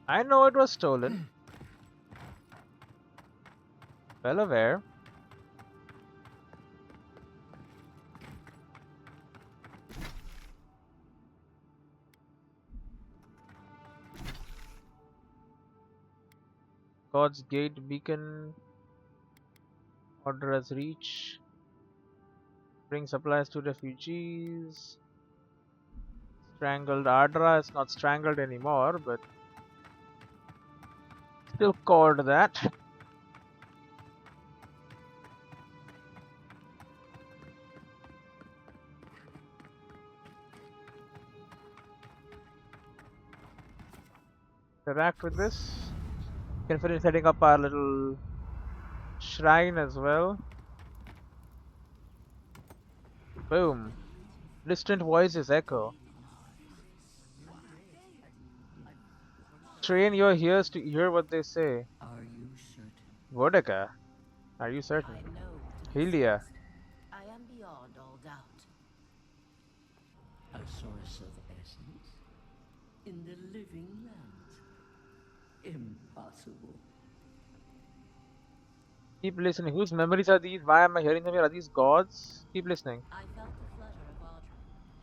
I know it was stolen. Well aware. God's Gate beacon. Order as reach. Bring supplies to refugees. Strangled Aedyr is not strangled anymore, but still called that. Interact with this. Can finish setting up our little shrine as well. Boom. Distant voices echo. Train your ears to hear what they say. Are you certain? Vodka. Are you certain? I know what he Helia. says. I am beyond all doubt. A source of essence? In the living lands? Impossible. Keep listening. Whose memories are these? Why am I hearing them here? Are these gods? Keep listening. I felt the flutter of Aedyr.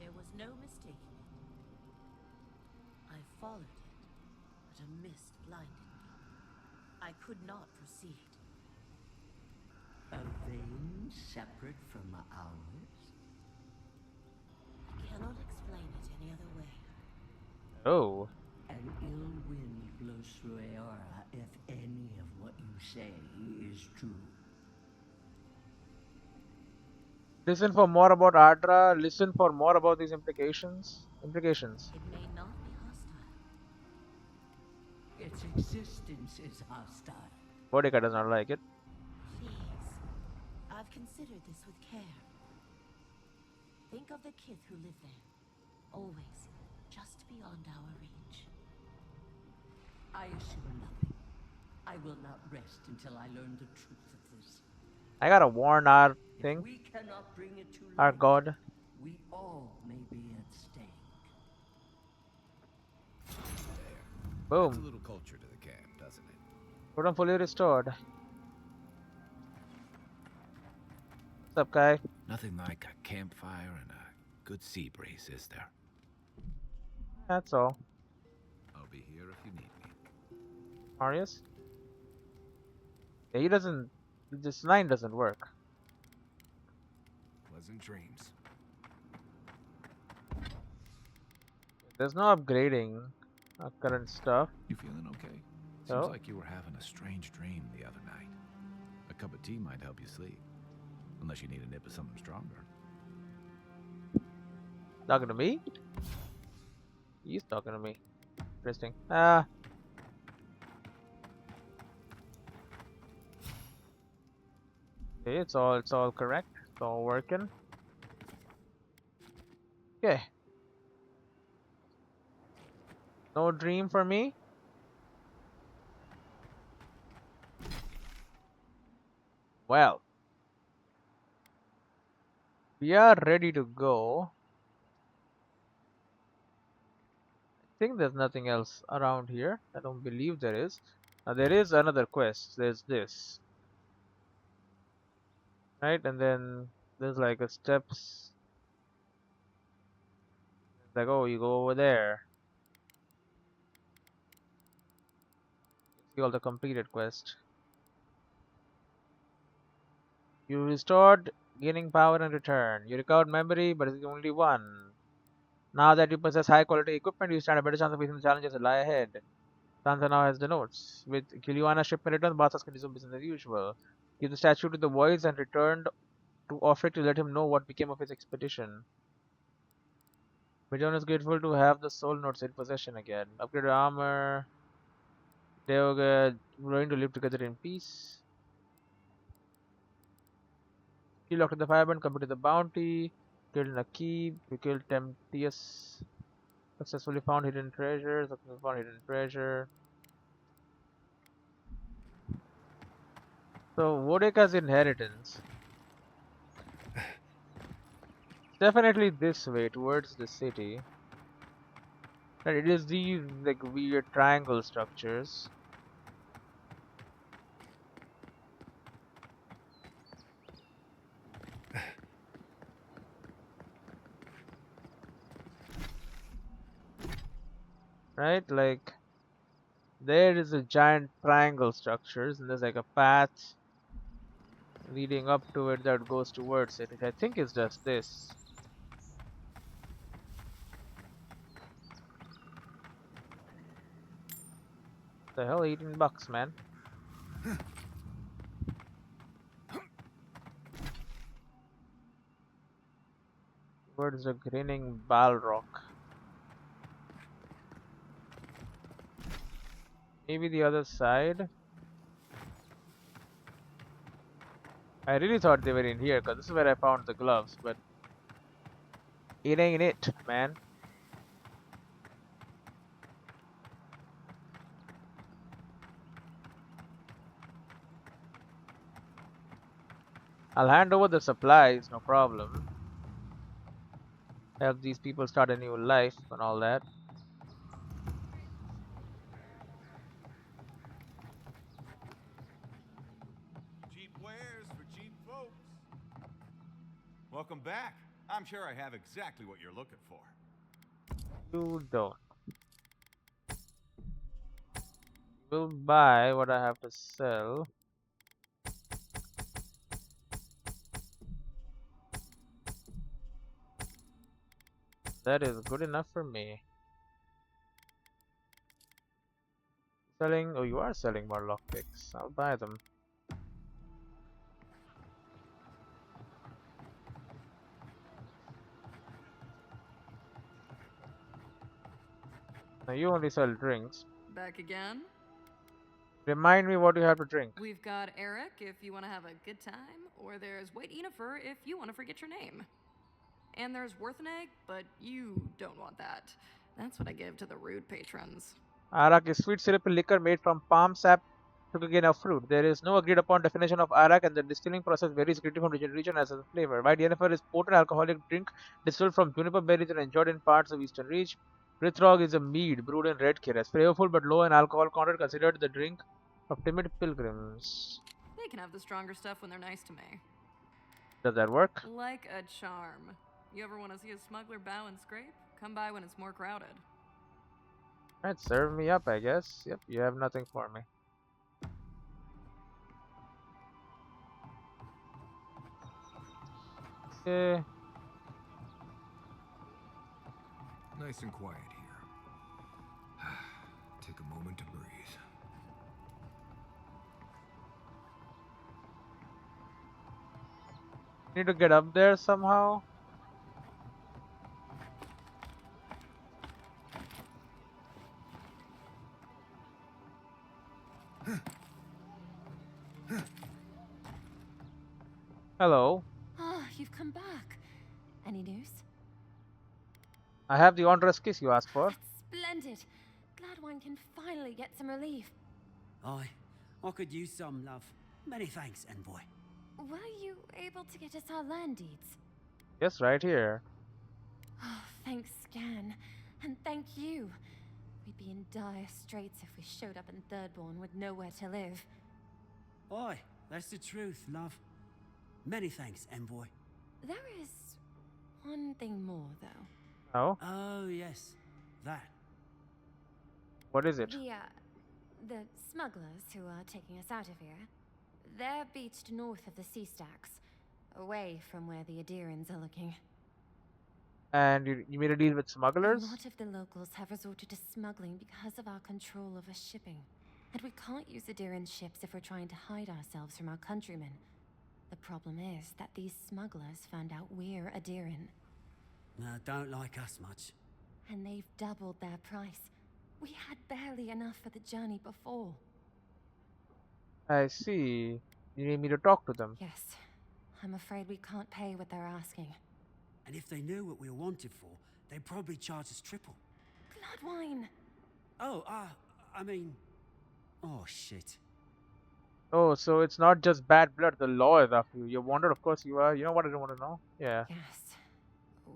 There was no mistaking it. I followed it, but a mist blinded me. I could not proceed. A vein separate from ours? I cannot explain it any other way. Oh. An ill wind blows through Eora if any of what you say is true. Listen for more about Aedyr. Listen for more about these implications. It may not be hostile. Its existence is hostile. Vodka does not like it. Please, I've considered this with care. Think of the kith who live there. Always just beyond our reach. I assume nothing. I will not rest until I learn the truth of this. I gotta warn our thing. If we cannot bring it to Our light, god. we all may be at stake. Boom. Adds a little culture to the camp, doesn't it? Totem fully restored. What's up, Kai? Nothing like a campfire and a good sea breeze, is there? That's all. I'll be here if you need me. Marius? Yeah, he doesn't. This line doesn't work. Pleasant dreams. There's no upgrading current stuff. You feeling okay? No. Seems like you were having a strange dream the other night. A cup of tea might help you sleep. Unless you need a nip of something stronger. Talking to me? He's talking to me. Interesting. Okay, it's all correct. It's all working. Okay. No dream for me. Well, we are ready to go. I think there's nothing else around here. I don't believe there is. There is another quest. There's this. Right, and then there's like a steps. It's like, oh, you go over there. See all the completed quest. You restored Gaining power in return. You recovered memory, but it's only one. Now that you possess high quality equipment, you stand a better chance of facing the challenges that lie ahead. Sansa now has the notes. With Kiliana's shipment returned, Barthas can resume business as usual. Give the statue to the voice and returned to Offric to let him know what became of his expedition. Midon is grateful to have the soul notes in possession again. Upgrade armor. They are going to live together in peace. He locked in the fireband, completed the bounty, killed Nakib, we killed Temptius, successfully found hidden treasure, So, Vodeka's inheritance. Definitely this way, towards the city. And it is these, like, weird triangle structures. Right? Like, there is a giant triangle structures, and there's like a path leading up to it that goes towards it. I think it's just this. The hell, 18 bucks, man. Towards the grinning Balrog. Maybe the other side. I really thought they were in here because this is where I found the gloves, but it ain't it, man. I'll hand over the supplies, no problem. Help these people start a new life and all that. Cheap wares for cheap folks. Welcome back. I'm sure I have exactly what you're looking for. You don't. We'll buy what I have to sell. That is good enough for me. Selling, oh, you are selling more lockpicks. I'll buy them. Now you only sell drinks. Back again? Remind me what you have to drink. We've got Eric if you want to have a good time, or there's White Yennefer if you want to forget your name. And there's Worth an Egg, but you don't want that. That's what I give to the rude patrons. Arak is sweet syrup liquor made from palm sap sugarcane of fruit. There is no agreed upon definition of arak, and the distilling process varies greatly from region to region as a flavor. White Yennefer is potent alcoholic drink distilled from juniper berries and enjoyed in parts of Eastern Reach. Grithrock is a mead brewed in red Kiras, flavorful but low in alcohol content, considered the drink of timid pilgrims. They can have the stronger stuff when they're nice to me. Does that work? Like a charm. You ever want to see a smuggler bow and scrape? Come by when it's more crowded. Alright, serve me up, I guess. Yep, you have nothing for me. Okay. Nice and quiet here. Take a moment to breathe. Need to get up there somehow. Hello. Ah, you've come back. Any news? I have the onerous kiss you asked for. Splendid. Glad one can finally get some relief. I could use some, love. Many thanks, envoy. Were you able to get us our land deeds? Yes, right here. Oh, thanks, Scan. And thank you. We'd be in dire straits if we showed up in Thirdborn with nowhere to live. Aye, that's the truth, love. Many thanks, envoy. There is one thing more, though. Oh? Oh, yes. That. What is it? The smugglers who are taking us out of here. They're beached north of the sea stacks. away from where the Aedyrans are looking. And you made a deal with A smugglers? lot of the locals have resorted to smuggling because of our control over shipping. And we can't use Aedyran ships if we're trying to hide ourselves from our countrymen. The problem is that these smugglers found out we're Aedyran. Don't like us much. And they've doubled their price. We had barely enough for the journey before. I see. You need me to talk to them. Yes. I'm afraid we can't pay what they're asking. And if they knew what we were wanted for, they'd probably charge us triple. Bloodwine! Oh, I mean... Oh, shit. Oh, so it's not just bad blood, the law is after you. You're wanted, of course you are. You know what I don't want to know? Yeah. Yes.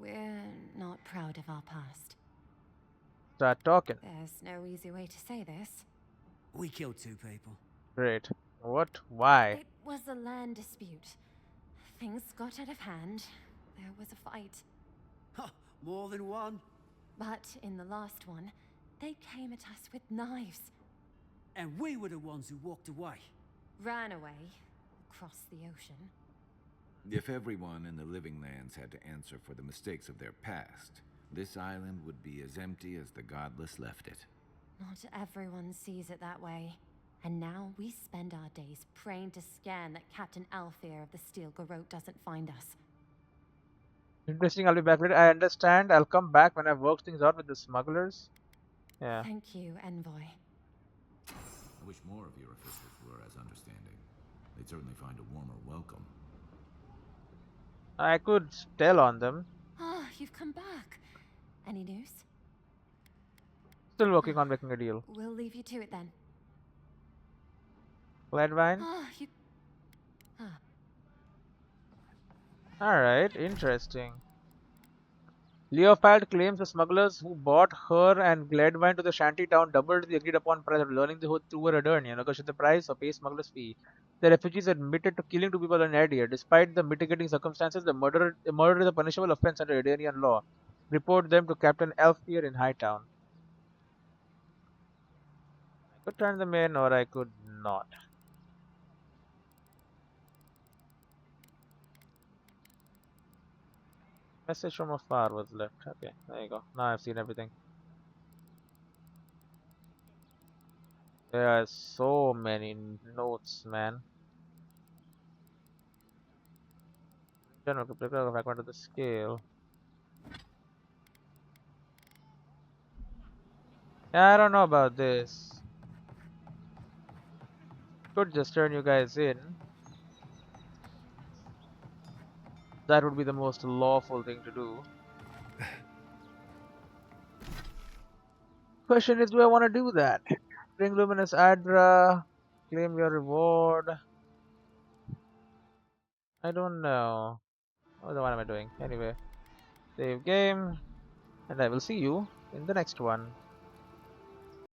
We're not proud of our past. Start talking. There's no easy way to say this. We killed 2 people. Great. What? Why? It was a land dispute. Things got out of hand. There was a fight. Huh, more than one? But in the last one, they came at us with knives. And we were the ones who walked away. Ran away. Across the ocean. If everyone in the living lands had to answer for the mistakes of their past, this island would be as empty as the godless left it. Not everyone sees it that way. And now we spend our days praying to Scan that Captain Alfear of the Steel Garrote doesn't find us. Interesting, I'll be back later. I understand. I'll come back when I've worked things out with the smugglers. Yeah. Thank you, Envoy. I wish more of your officials were as understanding. They'd certainly find a warmer welcome. I could tell on them. Ah, you've come back. Any news? Still working on making a deal. We'll leave you to it then. Gladwine? Ah, you... Ah. Alright, interesting. Leopold claims the smugglers who bought her and Gladwine to the shanty town doubled the agreed upon price of learning the through a return, negotiate the price or pay smuggler's fee. The refugees admitted to killing 2 people in Aedyr. Despite the mitigating circumstances, the murder is a punishable offense under Aedyrian law. Report them to Captain Elfear in Hightown. I could turn them in or I could not. Message from afar was left. Okay, there you go. Now I've seen everything. There are so many notes, man. General computer if I go to the scale. Yeah, I don't know about this. Could just turn you guys in. That would be the most lawful thing to do. Question is, do I want to do that? Bring Luminous Aedyr, claim your reward. I don't know. What am I doing? Anyway, save game, and I will see you in the next one.